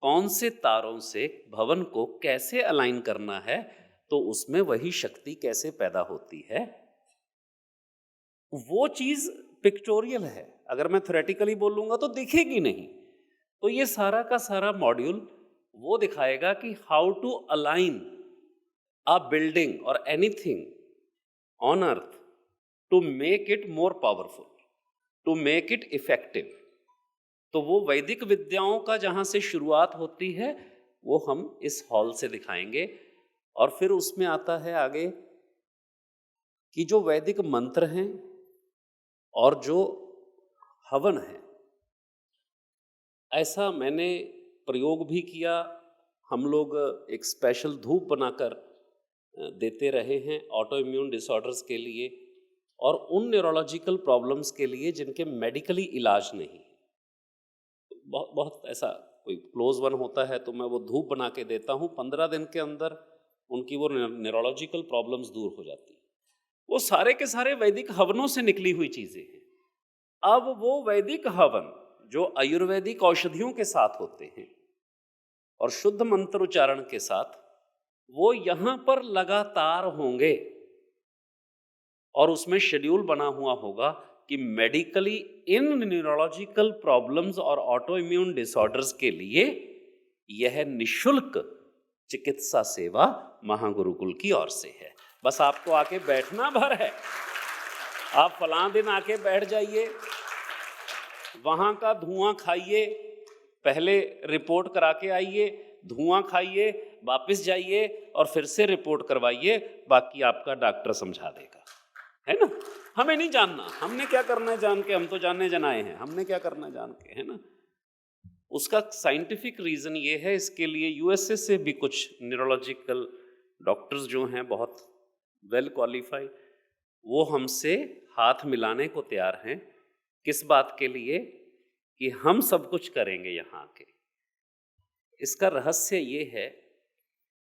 कौन से तारों से भवन को कैसे अलाइन करना है, तो उसमें वही शक्ति कैसे पैदा होती है, वो चीज पिक्टोरियल है। अगर मैं थ्योरेटिकली बोलूंगा तो दिखेगी नहीं। तो ये सारा का सारा मॉड्यूल वो दिखाएगा कि how to align a building और anything on earth to make it more powerful, to make it effective. तो वो वैदिक विद्याओं का जहां से शुरुआत होती है वो हम इस हॉल से दिखाएंगे। और फिर उसमें आता है आगे कि जो वैदिक मंत्र हैं और जो हवन है, ऐसा मैंने प्रयोग भी किया। हम लोग एक स्पेशल धूप बनाकर देते रहे हैं ऑटो इम्यून डिसऑर्डर्स के लिए और उन न्यूरोलॉजिकल प्रॉब्लम्स के लिए जिनके मेडिकली इलाज नहीं। बहुत बहुत ऐसा कोई क्लोज वन होता है तो मैं वो धूप बना के देता हूँ। 15 दिन के अंदर उनकी वो न्यूरोलॉजिकल प्रॉब्लम्स दूर हो जाती है। वो सारे के सारे वैदिक हवनों से निकली हुई चीजें हैं। अब वो वैदिक हवन जो आयुर्वेदिक औषधियों के साथ होते हैं और शुद्ध मंत्र उच्चारण के साथ, वो यहां पर लगातार होंगे और उसमें शेड्यूल बना हुआ होगा कि मेडिकली इन न्यूरोलॉजिकल प्रॉब्लम्स और ऑटो इम्यून डिसऑर्डर्स के लिए यह निशुल्क चिकित्सा सेवा महागुरुकुल की ओर से है। बस आपको आके बैठना भर है। आप फलां दिन आके बैठ जाइए, वहां का धुआं खाइए, पहले रिपोर्ट करा के आइए, धुआं खाइए, वापस जाइए और फिर से रिपोर्ट करवाइए। बाकी आपका डॉक्टर समझा देगा, है ना। हमें नहीं जानना, हमने क्या करना है जान के, हम तो जानने जनाए हैं, हमने क्या करना है जान के, है ना। उसका साइंटिफिक रीजन ये है, इसके लिए यूएसए से भी कुछ न्यूरोलॉजिकल डॉक्टर्स जो हैं बहुत वेल क्वालिफाइड, वो हमसे हाथ मिलाने को तैयार हैं। किस बात के लिए? कि हम सब कुछ करेंगे यहाँ आके। इसका रहस्य ये है,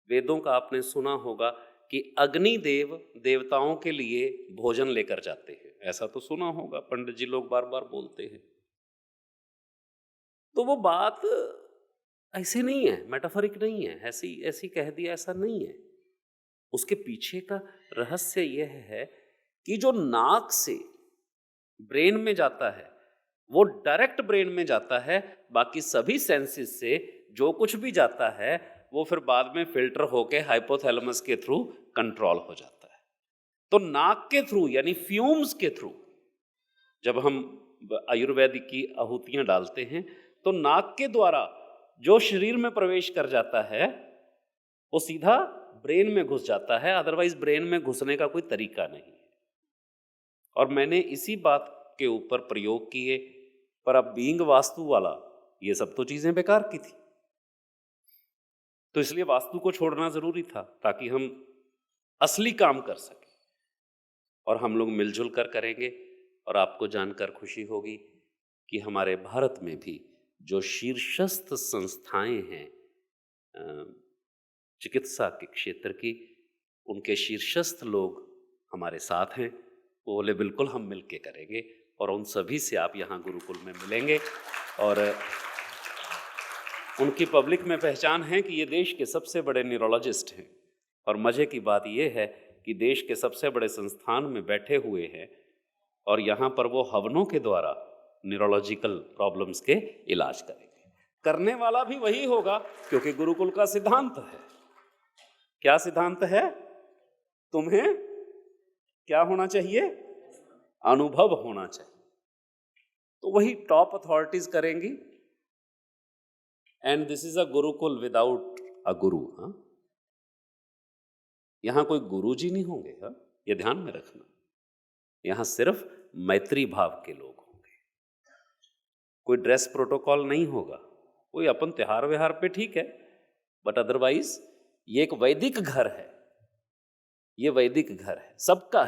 वेदों का आपने सुना होगा कि अग्निदेव देवताओं के लिए भोजन लेकर जाते हैं। ऐसा तो सुना होगा, पंडित जी लोग बार बार बोलते हैं। तो वो बात ऐसे नहीं है, मेटाफरिक नहीं है, ऐसी ऐसी कह दिया, ऐसा नहीं है। उसके पीछे का रहस्य यह है कि जो नाक से ब्रेन में जाता है वो डायरेक्ट ब्रेन में जाता है, बाकी सभी सेंसेस से जो कुछ भी जाता है वो फिर बाद में फिल्टर होके हाइपोथैलेमस के थ्रू कंट्रोल हो जाता है। तो नाक के थ्रू यानी फ्यूम्स के थ्रू जब हम आयुर्वेदिक की आहुतियां डालते हैं तो नाक के द्वारा जो शरीर में प्रवेश कर जाता है वो सीधा ब्रेन में घुस जाता है, अदरवाइज ब्रेन में घुसने का कोई तरीका नहीं है। और मैंने इसी बात के ऊपर प्रयोग किए, पर अब बीइंग वास्तु वाला ये सब तो चीजें बेकार की थी, तो इसलिए वास्तु को छोड़ना जरूरी था ताकि हम असली काम कर सकें। और हम लोग मिलजुल कर करेंगे। और आपको जानकर खुशी होगी कि हमारे भारत में भी जो शीर्षस्थ संस्थाएं हैं चिकित्सा के क्षेत्र की, उनके शीर्षस्थ लोग हमारे साथ हैं। वो बोले बिल्कुल हम मिल के करेंगे, और उन सभी से आप यहाँ गुरुकुल में मिलेंगे। और उनकी पब्लिक में पहचान है कि ये देश के सबसे बड़े न्यूरोलॉजिस्ट हैं। और मज़े की बात ये है कि देश के सबसे बड़े संस्थान में बैठे हुए हैं और यहाँ पर वो हवनों के द्वारा न्यूरोलॉजिकल प्रॉब्लम्स के इलाज करेंगे। करने वाला भी वही होगा, क्योंकि गुरुकुल का सिद्धांत है। क्या सिद्धांत है? तुम्हें क्या होना चाहिए? अनुभव होना चाहिए। तो वही टॉप अथॉरिटीज करेंगी। And this is a Gurukul without a गुरु। हाँ, यहां कोई गुरु जी नहीं होंगे। हाँ, ये ध्यान में रखना। यहां सिर्फ मैत्री भाव के लोग होंगे। कोई ड्रेस प्रोटोकॉल नहीं होगा। कोई अपन त्योहार व्यवहार पे ठीक है, बट अदरवाइज ये एक वैदिक घर है। ये वैदिक घर है, सबका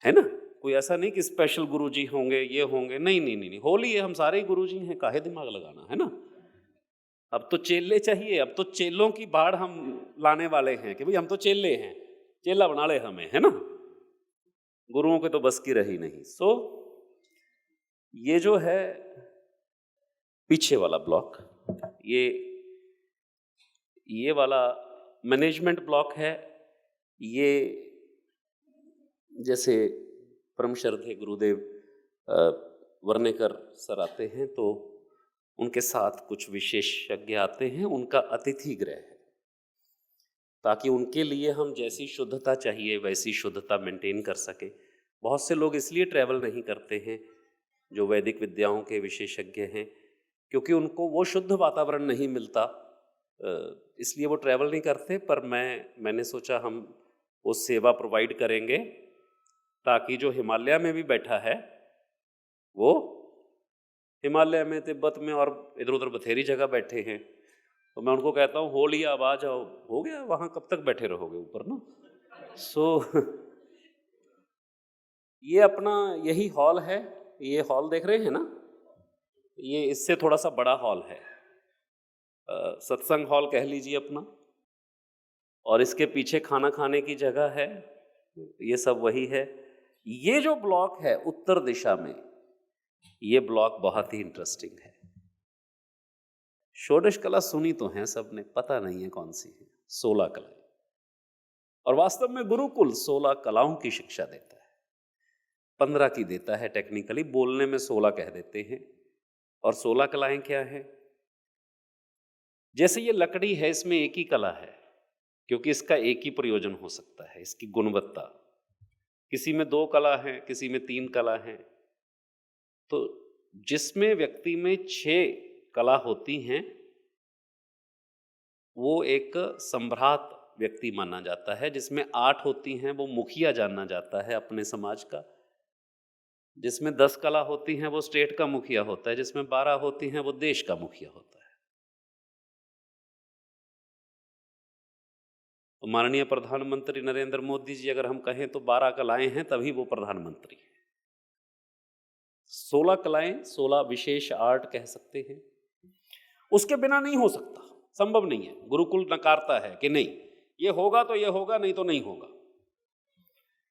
है ना। कोई ऐसा नहीं कि स्पेशल गुरुजी होंगे, ये होंगे। नहीं नहीं नहीं, होली है, हम सारे ही गुरुजी हैं, काहे दिमाग लगाना, है ना। अब तो चेले चाहिए, अब तो चेलों की बाढ़ हम लाने वाले हैं कि भाई हम तो चेले हैं, चेला बना ले हमें, है ना। गुरुओं के तो बस की रही नहीं। सो ये जो है पीछे वाला ब्लॉक, ये वाला मैनेजमेंट ब्लॉक है। ये जैसे परम श्रद्धेय गुरुदेव वर्णेकर सर आते हैं तो उनके साथ कुछ विशेषज्ञ आते हैं, उनका अतिथि गृह है, ताकि उनके लिए हम जैसी शुद्धता चाहिए वैसी शुद्धता मेंटेन कर सके। बहुत से लोग इसलिए ट्रैवल नहीं करते हैं जो वैदिक विद्याओं के विशेषज्ञ हैं, क्योंकि उनको वो शुद्ध वातावरण नहीं मिलता, इसलिए वो ट्रैवल नहीं करते। पर मैंने सोचा हम वो सेवा प्रोवाइड करेंगे, ताकि जो हिमालय में भी बैठा है वो हिमालय में, तिब्बत में और इधर उधर बथेरी जगह बैठे हैं, तो मैं उनको कहता हूँ हो लिया, अब आ जाओ। हो गया, वहाँ कब तक बैठे रहोगे ऊपर ना। सो ये अपना यही हॉल है। ये हॉल देख रहे हैं ना, ये इससे थोड़ा सा बड़ा हॉल है, सत्संग हॉल कह लीजिए अपना। और इसके पीछे खाना खाने की जगह है। ये सब वही है। ये जो ब्लॉक है उत्तर दिशा में, ये ब्लॉक बहुत ही इंटरेस्टिंग है। षोडश कला सुनी तो है सबने, पता नहीं है कौन सी है। 16 कलाएं। और वास्तव में गुरुकुल 16 कलाओं की शिक्षा देता है, 15 की देता है टेक्निकली, बोलने में 16 कह देते हैं। और 16 कलाएं क्या है? जैसे ये लकड़ी है, इसमें एक ही कला है, क्योंकि इसका एक ही प्रयोजन हो सकता है, इसकी गुणवत्ता। किसी में 2 कला है, किसी में 3 कला है। तो जिसमें व्यक्ति में 6 कला होती हैं वो एक सम्राट व्यक्ति माना जाता है। जिसमें 8 होती हैं वो मुखिया जाना जाता है अपने समाज का। जिसमें 10 कला होती हैं वो स्टेट का मुखिया होता है। जिसमें 12 होती हैं वो देश का मुखिया होता है। तो माननीय प्रधानमंत्री नरेंद्र मोदी जी, अगर हम कहें तो 12 कलाएं हैं, तभी वो प्रधानमंत्री हैं। 16 कलाएं, 16 विशेष आर्ट कह सकते हैं। उसके बिना नहीं हो सकता, संभव नहीं है। गुरुकुल नकारता है कि नहीं, ये होगा तो ये होगा, नहीं तो नहीं होगा।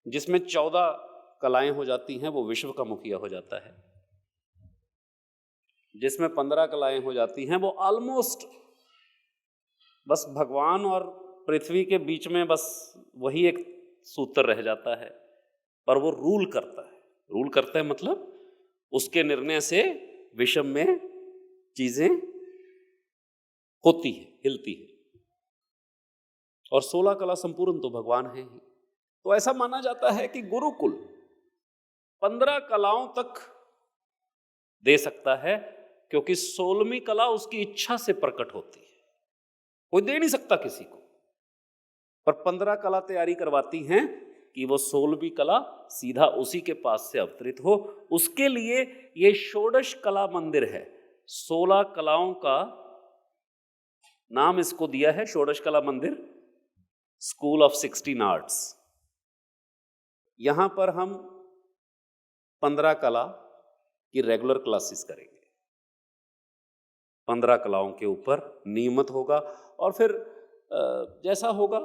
जिसमें 14 कलाएं हो जाती हैं वो विश्व का मुखिया हो जाता है। जिसमें 15 कलाएं हो जाती हैं वो ऑलमोस्ट बस भगवान और पृथ्वी के बीच में बस वही एक सूत्र रह जाता है, पर वो रूल करता है। रूल करता है मतलब उसके निर्णय से विश्व में चीजें होती है, हिलती है। और 16 कला संपूर्ण तो भगवान है ही। तो ऐसा माना जाता है कि गुरुकुल 15 कलाओं तक दे सकता है, क्योंकि 16वीं कला उसकी इच्छा से प्रकट होती है। कोई दे नहीं सकता किसी को, पर 15 कला तैयारी करवाती हैं कि वो 16वीं कला सीधा उसी के पास से अवतरित हो। उसके लिए ये षोडश कला मंदिर है। 16 कलाओं का नाम इसको दिया है षोडश कला मंदिर, स्कूल ऑफ 16 आर्ट्स। यहां पर हम 15 कला की रेगुलर क्लासेस करेंगे। 15 कलाओं के ऊपर नियमित होगा, और फिर जैसा होगा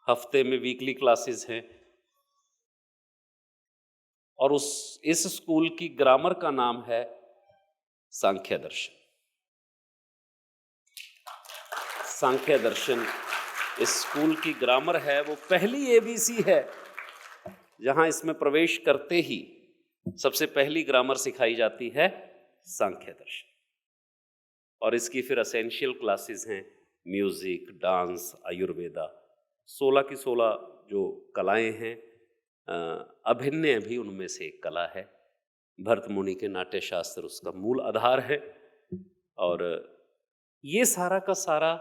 हफ्ते में वीकली क्लासेस हैं। और इस स्कूल की ग्रामर का नाम है सांख्य दर्शन। सांख्य दर्शन इस स्कूल की ग्रामर है, वो पहली एबीसी है जहां इसमें प्रवेश करते ही सबसे पहली ग्रामर सिखाई जाती है सांख्य दर्शन। और इसकी फिर एसेंशियल क्लासेस हैं म्यूजिक, डांस, आयुर्वेदा। 16 की 16 जो कलाएं हैं, अभिनय भी उनमें से एक कला है। भरत मुनि के नाट्य शास्त्र उसका मूल आधार है। और ये सारा का सारा,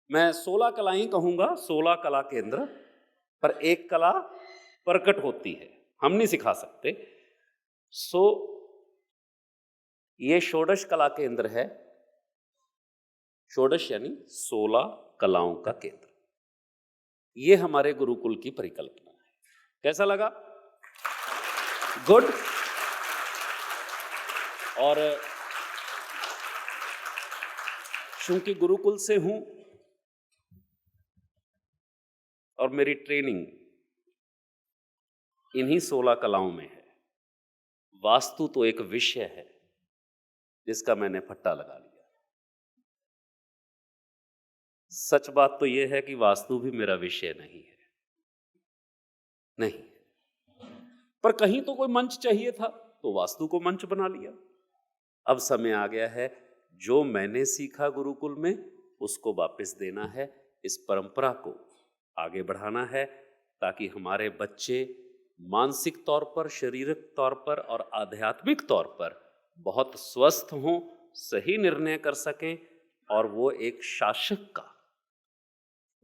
मैं 16 कलाएं कहूँगा, 16 कला केंद्र, पर एक कला प्रकट होती है, हम नहीं सिखा सकते। ये षोडश कला केंद्र है। षोडश यानी 16 कलाओं का केंद्र। ये हमारे गुरुकुल की परिकल्पना है। कैसा लगा? गुड। और चूंकि गुरुकुल से हूं और मेरी ट्रेनिंग इन्हीं 16 कलाओं में है, वास्तु तो एक विषय है जिसका मैंने पट्टा लगा लिया। सच बात तो यह है कि वास्तु भी मेरा विषय नहीं है, नहीं। पर कहीं तो कोई मंच चाहिए था, तो वास्तु को मंच बना लिया। अब समय आ गया है, जो मैंने सीखा गुरुकुल में उसको वापस देना है, इस परंपरा को आगे बढ़ाना है, ताकि हमारे बच्चे मानसिक तौर पर, शारीरिक तौर पर और आध्यात्मिक तौर पर बहुत स्वस्थ हों, सही निर्णय कर सकें, और वो एक शासक का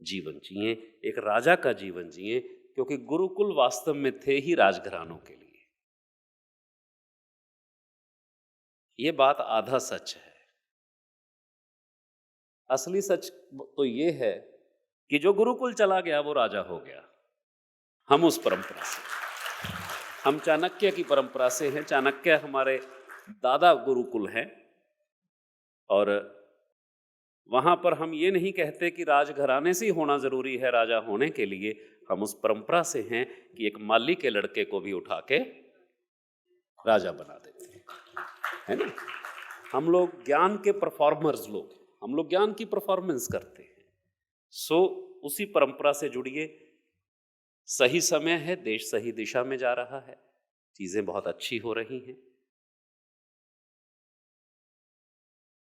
जीवन जिए, एक राजा का जीवन जिए, क्योंकि गुरुकुल वास्तव में थे ही राजघरानों के लिए। ये बात आधा सच है। असली सच तो ये है कि जो गुरुकुल चला गया वो राजा हो गया। हम उस परंपरा से, हम चाणक्य की परंपरा से हैं। चाणक्य हमारे दादा गुरुकुल हैं, और वहां पर हम ये नहीं कहते कि राजघराने से ही होना जरूरी है राजा होने के लिए। हम उस परंपरा से हैं कि एक माली के लड़के को भी उठा के राजा बना देते हैं, है ना। हम लोग ज्ञान के परफॉर्मर्स लोग, हम लोग ज्ञान की परफॉर्मेंस करते हैं। उसी परंपरा से जुड़िए। सही समय है, देश सही दिशा में जा रहा है, चीजें बहुत अच्छी हो रही हैं।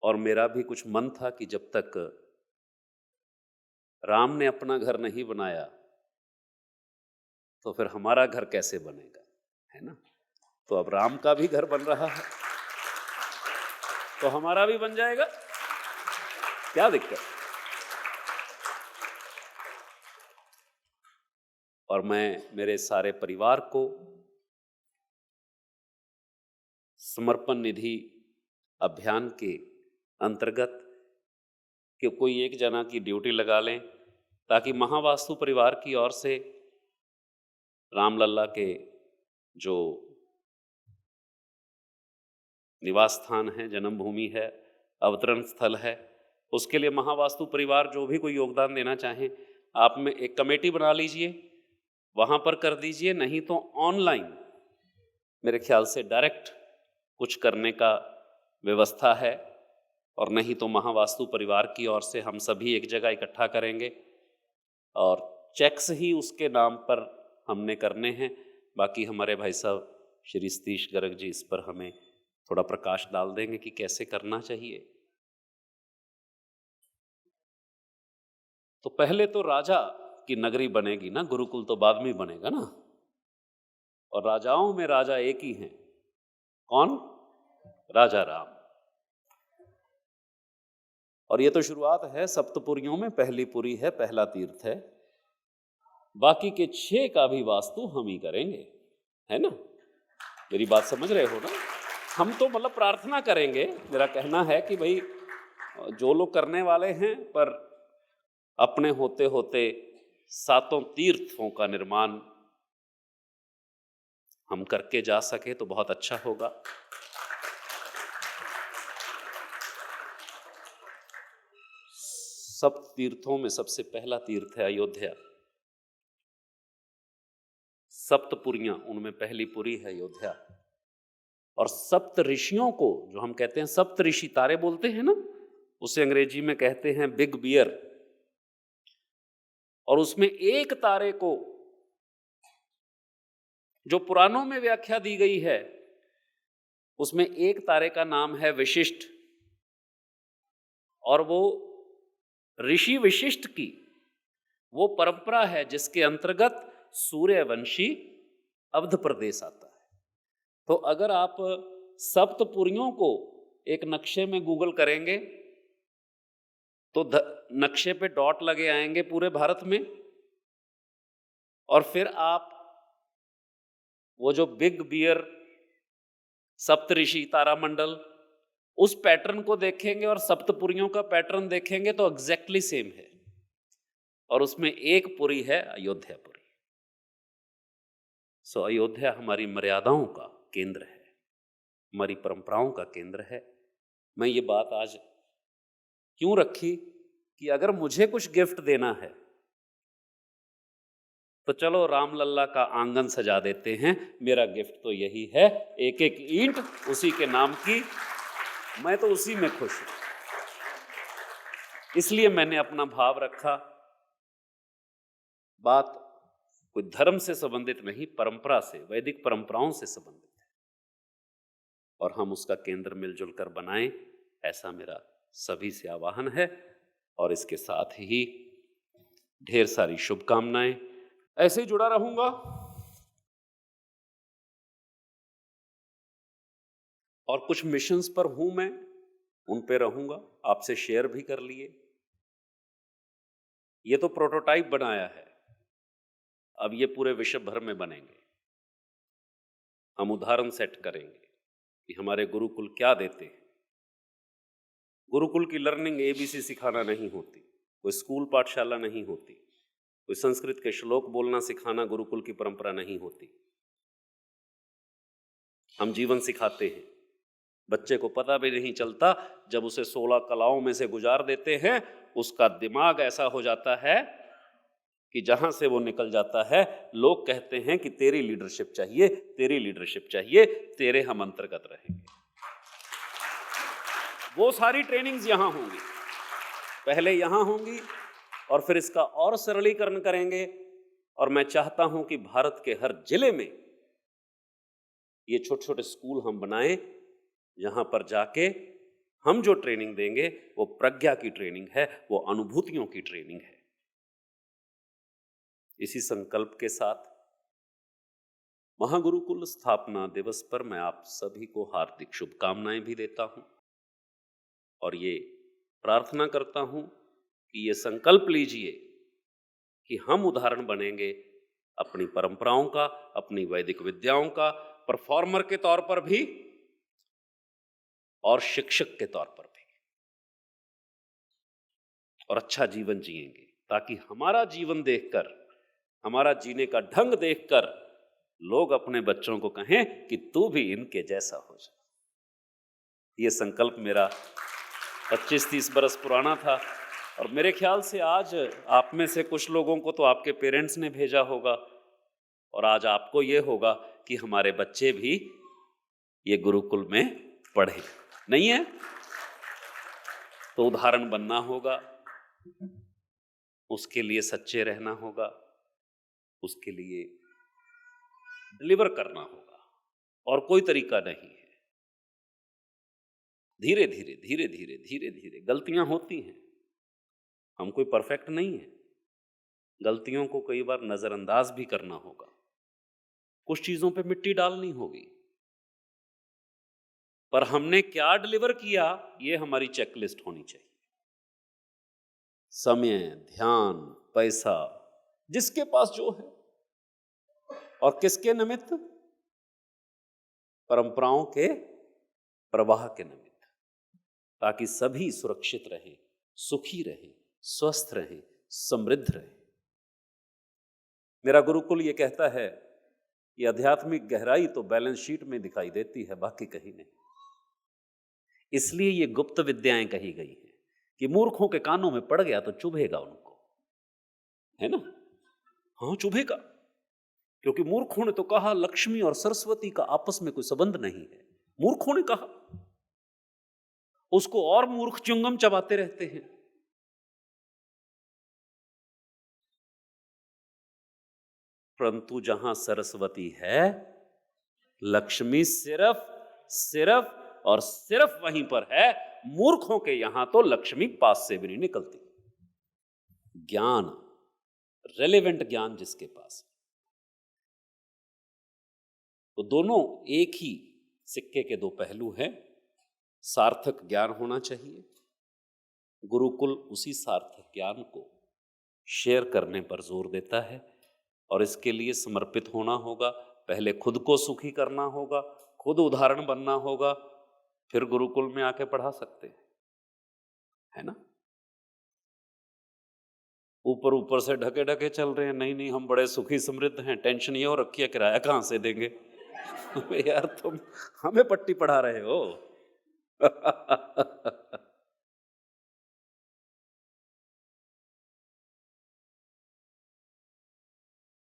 और मेरा भी कुछ मन था कि जब तक राम ने अपना घर नहीं बनाया तो फिर हमारा घर कैसे बनेगा, है ना। तो अब राम का भी घर बन रहा है, तो हमारा भी बन जाएगा, क्या दिक्कत। और मैं मेरे सारे परिवार को समर्पण निधि अभियान के अंतर्गत कि कोई एक जना की ड्यूटी लगा लें, ताकि महावास्तु परिवार की ओर से रामलला के जो निवास स्थान है, जन्मभूमि है, अवतरण स्थल है, उसके लिए महावास्तु परिवार जो भी कोई योगदान देना चाहें, आप में एक कमेटी बना लीजिए, वहाँ पर कर दीजिए, नहीं तो ऑनलाइन मेरे ख्याल से डायरेक्ट कुछ करने का व्यवस्था है, और नहीं तो महावास्तु परिवार की ओर से हम सभी एक जगह इकट्ठा करेंगे और चेक्स ही उसके नाम पर हमने करने हैं। बाकी हमारे भाई साहब श्री सतीश गर्ग जी इस पर हमें थोड़ा प्रकाश डाल देंगे कि कैसे करना चाहिए। तो पहले तो राजा की नगरी बनेगी ना, गुरुकुल तो बाद में बनेगा ना, और राजाओं में राजा एक ही हैं, कौन? राजा राम। और ये तो शुरुआत है, सप्तपुरियों में पहली पुरी है, पहला तीर्थ है, बाकी के 6 का भी वास्तु हम ही करेंगे, है ना? मेरी बात समझ रहे हो ना? हम तो मतलब प्रार्थना करेंगे, मेरा कहना है कि भाई जो लोग करने वाले हैं, पर अपने होते होते 7 तीर्थों का निर्माण हम करके जा सके तो बहुत अच्छा होगा। सप्त तीर्थों में सबसे पहला तीर्थ है अयोध्या। सप्तपुरियां, उनमें पहली पुरी है अयोध्या। और सप्त ऋषियों को, जो हम कहते हैं सप्त ऋषि तारे बोलते हैं ना, उसे अंग्रेजी में कहते हैं बिग बियर। और उसमें एक तारे को जो पुराणों में व्याख्या दी गई है, उसमें एक तारे का नाम है विशिष्ट, और वो ऋषि विशिष्ट की वो परंपरा है जिसके अंतर्गत सूर्यवंशी अवध प्रदेश आता है। तो अगर आप सप्तपुरियों को एक नक्शे में गूगल करेंगे तो नक्शे पे डॉट लगे आएंगे पूरे भारत में, और फिर आप वो जो बिग बियर सप्तऋषि तारामंडल, उस पैटर्न को देखेंगे और सप्तपुरियों का पैटर्न देखेंगे तो एग्जैक्टली सेम है। और उसमें एक पुरी है अयोध्यापुरी। सो अयोध्या हमारी मर्यादाओं का केंद्र है, हमारी परंपराओं का केंद्र है। मैं ये बात आज क्यों रखी कि अगर मुझे कुछ गिफ्ट देना है तो चलो रामलल्ला का आंगन सजा देते हैं। मेरा गिफ्ट तो यही है, एक एक ईंट उसी के नाम की, मैं तो उसी में खुश हूं। इसलिए मैंने अपना भाव रखा। बात कोई धर्म से संबंधित नहीं, परंपरा से, वैदिक परंपराओं से संबंधित है, और हम उसका केंद्र मिलजुल कर बनाएं, ऐसा मेरा सभी से आह्वान है। और इसके साथ ही ढेर सारी शुभकामनाएं। ऐसे ही जुड़ा रहूंगा और कुछ मिशंस पर हूं मैं, उन पे रहूंगा, आपसे शेयर भी कर लिए। ये तो प्रोटोटाइप बनाया है, अब ये पूरे विश्व भर में बनेंगे। हम उदाहरण सेट करेंगे कि हमारे गुरुकुल क्या देते हैं। गुरुकुल की लर्निंग ABC सिखाना नहीं होती, कोई स्कूल पाठशाला नहीं होती, कोई संस्कृत के श्लोक बोलना सिखाना गुरुकुल की परंपरा नहीं होती। हम जीवन सिखाते हैं। बच्चे को पता भी नहीं चलता, जब उसे 16 कलाओं में से गुजार देते हैं, उसका दिमाग ऐसा हो जाता है कि जहां से वो निकल जाता है, लोग कहते हैं कि तेरी लीडरशिप चाहिए, तेरी लीडरशिप चाहिए, तेरे हम अंतर्गत रहेंगे। वो सारी ट्रेनिंग्स यहां होंगी, पहले यहां होंगी और फिर इसका और सरलीकरण करेंगे। और मैं चाहता हूं कि भारत के हर जिले में ये छोटे छोटे स्कूल हम बनाएं, जहां पर जाके हम जो ट्रेनिंग देंगे वो प्रज्ञा की ट्रेनिंग है, वो अनुभूतियों की ट्रेनिंग है। इसी संकल्प के साथ महागुरुकुल स्थापना दिवस पर मैं आप सभी को हार्दिक शुभकामनाएं भी देता हूं, और ये प्रार्थना करता हूं कि ये संकल्प लीजिए कि हम उदाहरण बनेंगे अपनी परंपराओं का, अपनी वैदिक विद्याओं का, परफॉर्मर के तौर पर भी और शिक्षक के तौर पर भी, और अच्छा जीवन जिएंगे, ताकि हमारा जीवन देखकर, हमारा जीने का ढंग देखकर लोग अपने बच्चों को कहें कि तू भी इनके जैसा हो जा। ये संकल्प मेरा 25-30 बरस पुराना था। और मेरे ख्याल से आज आप में से कुछ लोगों को तो आपके पेरेंट्स ने भेजा होगा, और आज आपको ये होगा कि हमारे बच्चे भी ये गुरुकुल में पढ़े, नहीं है? तो उदाहरण बनना होगा, उसके लिए सच्चे रहना होगा, उसके लिए डिलीवर करना होगा, और कोई तरीका नहीं है। धीरे धीरे धीरे धीरे धीरे धीरे गलतियां होती हैं, हम कोई परफेक्ट नहीं है, गलतियों को कई बार नजरअंदाज भी करना होगा, कुछ चीजों पे मिट्टी डालनी होगी, पर हमने क्या डिलीवर किया ये हमारी चेकलिस्ट होनी चाहिए। समय, ध्यान, पैसा, जिसके पास जो है, और किसके निमित्त? परंपराओं के प्रवाह के निमित्त, ताकि सभी सुरक्षित रहें, सुखी रहें, स्वस्थ रहें, समृद्ध रहें। मेरा गुरुकुल ये कहता है, ये आध्यात्मिक गहराई तो बैलेंस शीट में दिखाई देती है, बाकी कहीं नहीं। इसलिए ये गुप्त विद्याएं कही गई हैं कि मूर्खों के कानों में पड़ गया तो चुभेगा उनको, है ना? हाँ, चुभेगा, क्योंकि मूर्खों ने तो कहा लक्ष्मी और सरस्वती का आपस में कोई संबंध नहीं है। मूर्खों ने कहा, उसको और मूर्ख च्युंगम चबाते रहते हैं। परंतु जहां सरस्वती है, लक्ष्मी सिर्फ सिर्फ और सिर्फ वहीं पर है। मूर्खों के यहां तो लक्ष्मी पास से भी नहीं निकलती। ज्ञान, रेलेवेंट ज्ञान जिसके पास, तो दोनों एक ही सिक्के के दो पहलू हैं। सार्थक ज्ञान होना चाहिए, गुरुकुल उसी सार्थक ज्ञान को शेयर करने पर जोर देता है, और इसके लिए समर्पित होना होगा। पहले खुद को सुखी करना होगा, खुद उदाहरण बनना होगा, फिर गुरुकुल में आके पढ़ा सकते हैं, है ना? ऊपर ऊपर से ढके ढके चल रहे हैं, नहीं नहीं हम बड़े सुखी समृद्ध हैं, टेंशन ये हो रखी है किराया कहां से देंगे। यार तुम हमें पट्टी पढ़ा रहे हो।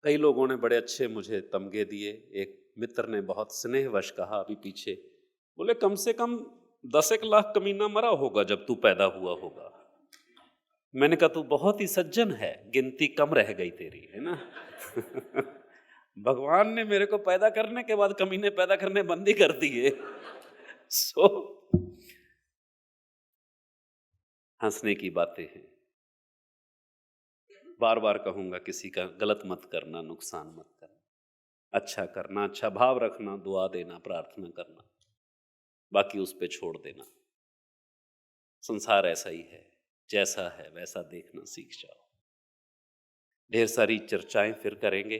कई लोगों ने बड़े अच्छे मुझे तमगे दिए। एक मित्र ने बहुत स्नेहवश कहा अभी पीछे, बोले कम से कम 10 लाख कमीना मरा होगा जब तू पैदा हुआ होगा। मैंने कहा तू बहुत ही सज्जन है, गिनती कम रह गई तेरी, है ना? भगवान ने मेरे को पैदा करने के बाद कमीने पैदा करने बंद ही कर दिए। सो हंसने की बातें हैं। बार बार कहूंगा, किसी का गलत मत करना, नुकसान मत करना, अच्छा करना, अच्छा भाव रखना, दुआ देना, प्रार्थना करना, बाकी उस पे छोड़ देना। संसार ऐसा ही है, जैसा है वैसा देखना सीख जाओ। ढेर सारी चर्चाएं फिर करेंगे,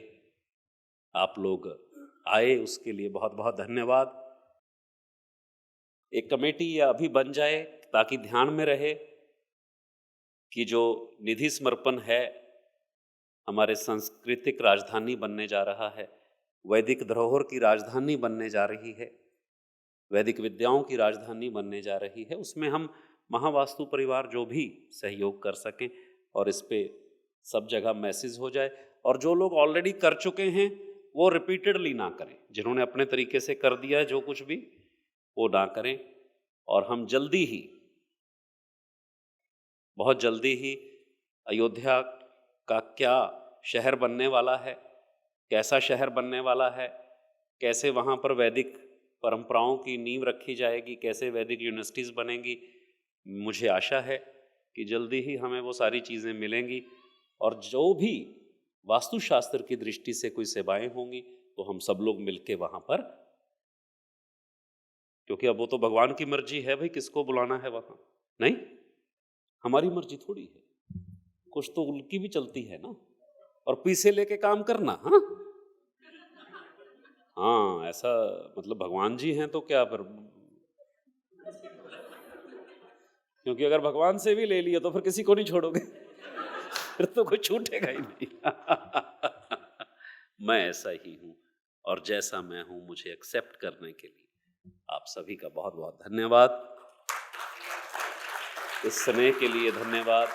आप लोग आए उसके लिए बहुत बहुत धन्यवाद। एक कमेटी या अभी बन जाए ताकि ध्यान में रहे कि जो निधि समर्पण है हमारे सांस्कृतिक राजधानी बनने जा रहा है, वैदिक धरोहर की राजधानी बनने जा रही है, वैदिक विद्याओं की राजधानी बनने जा रही है। उसमें हम महावास्तु परिवार जो भी सहयोग कर सकें, और इस पे सब जगह मैसेज हो जाए। और जो लोग ऑलरेडी कर चुके हैं वो रिपीटेडली ना करें, जिन्होंने अपने तरीके से कर दिया है जो कुछ भी, वो ना करें। और हम जल्दी ही, बहुत जल्दी ही, अयोध्या का क्या शहर बनने वाला है, कैसा शहर बनने वाला है, कैसे वहाँ पर वैदिक परंपराओं की नींव रखी जाएगी, कैसे वैदिक यूनिवर्सिटीज़ बनेंगी, मुझे आशा है कि जल्दी ही हमें वो सारी चीज़ें मिलेंगी। और जो भी वास्तुशास्त्र की दृष्टि से कोई सेवाएं होंगी तो हम सब लोग मिलके वहाँ पर, क्योंकि अब वो तो भगवान की मर्जी है भाई, किसको बुलाना है वहाँ, नहीं हमारी मर्जी थोड़ी है, कुछ तो उनकी भी चलती है ना। और पीछे लेके काम करना, हाँ ऐसा मतलब भगवान जी हैं तो क्या, फिर क्योंकि अगर भगवान से भी ले लिया तो फिर किसी को नहीं छोड़ोगे। फिर तो कोई छूटेगा ही नहीं। मैं ऐसा ही हूं, और जैसा मैं हूं मुझे एक्सेप्ट करने के लिए आप सभी का बहुत बहुत धन्यवाद। इस समय के लिए धन्यवाद।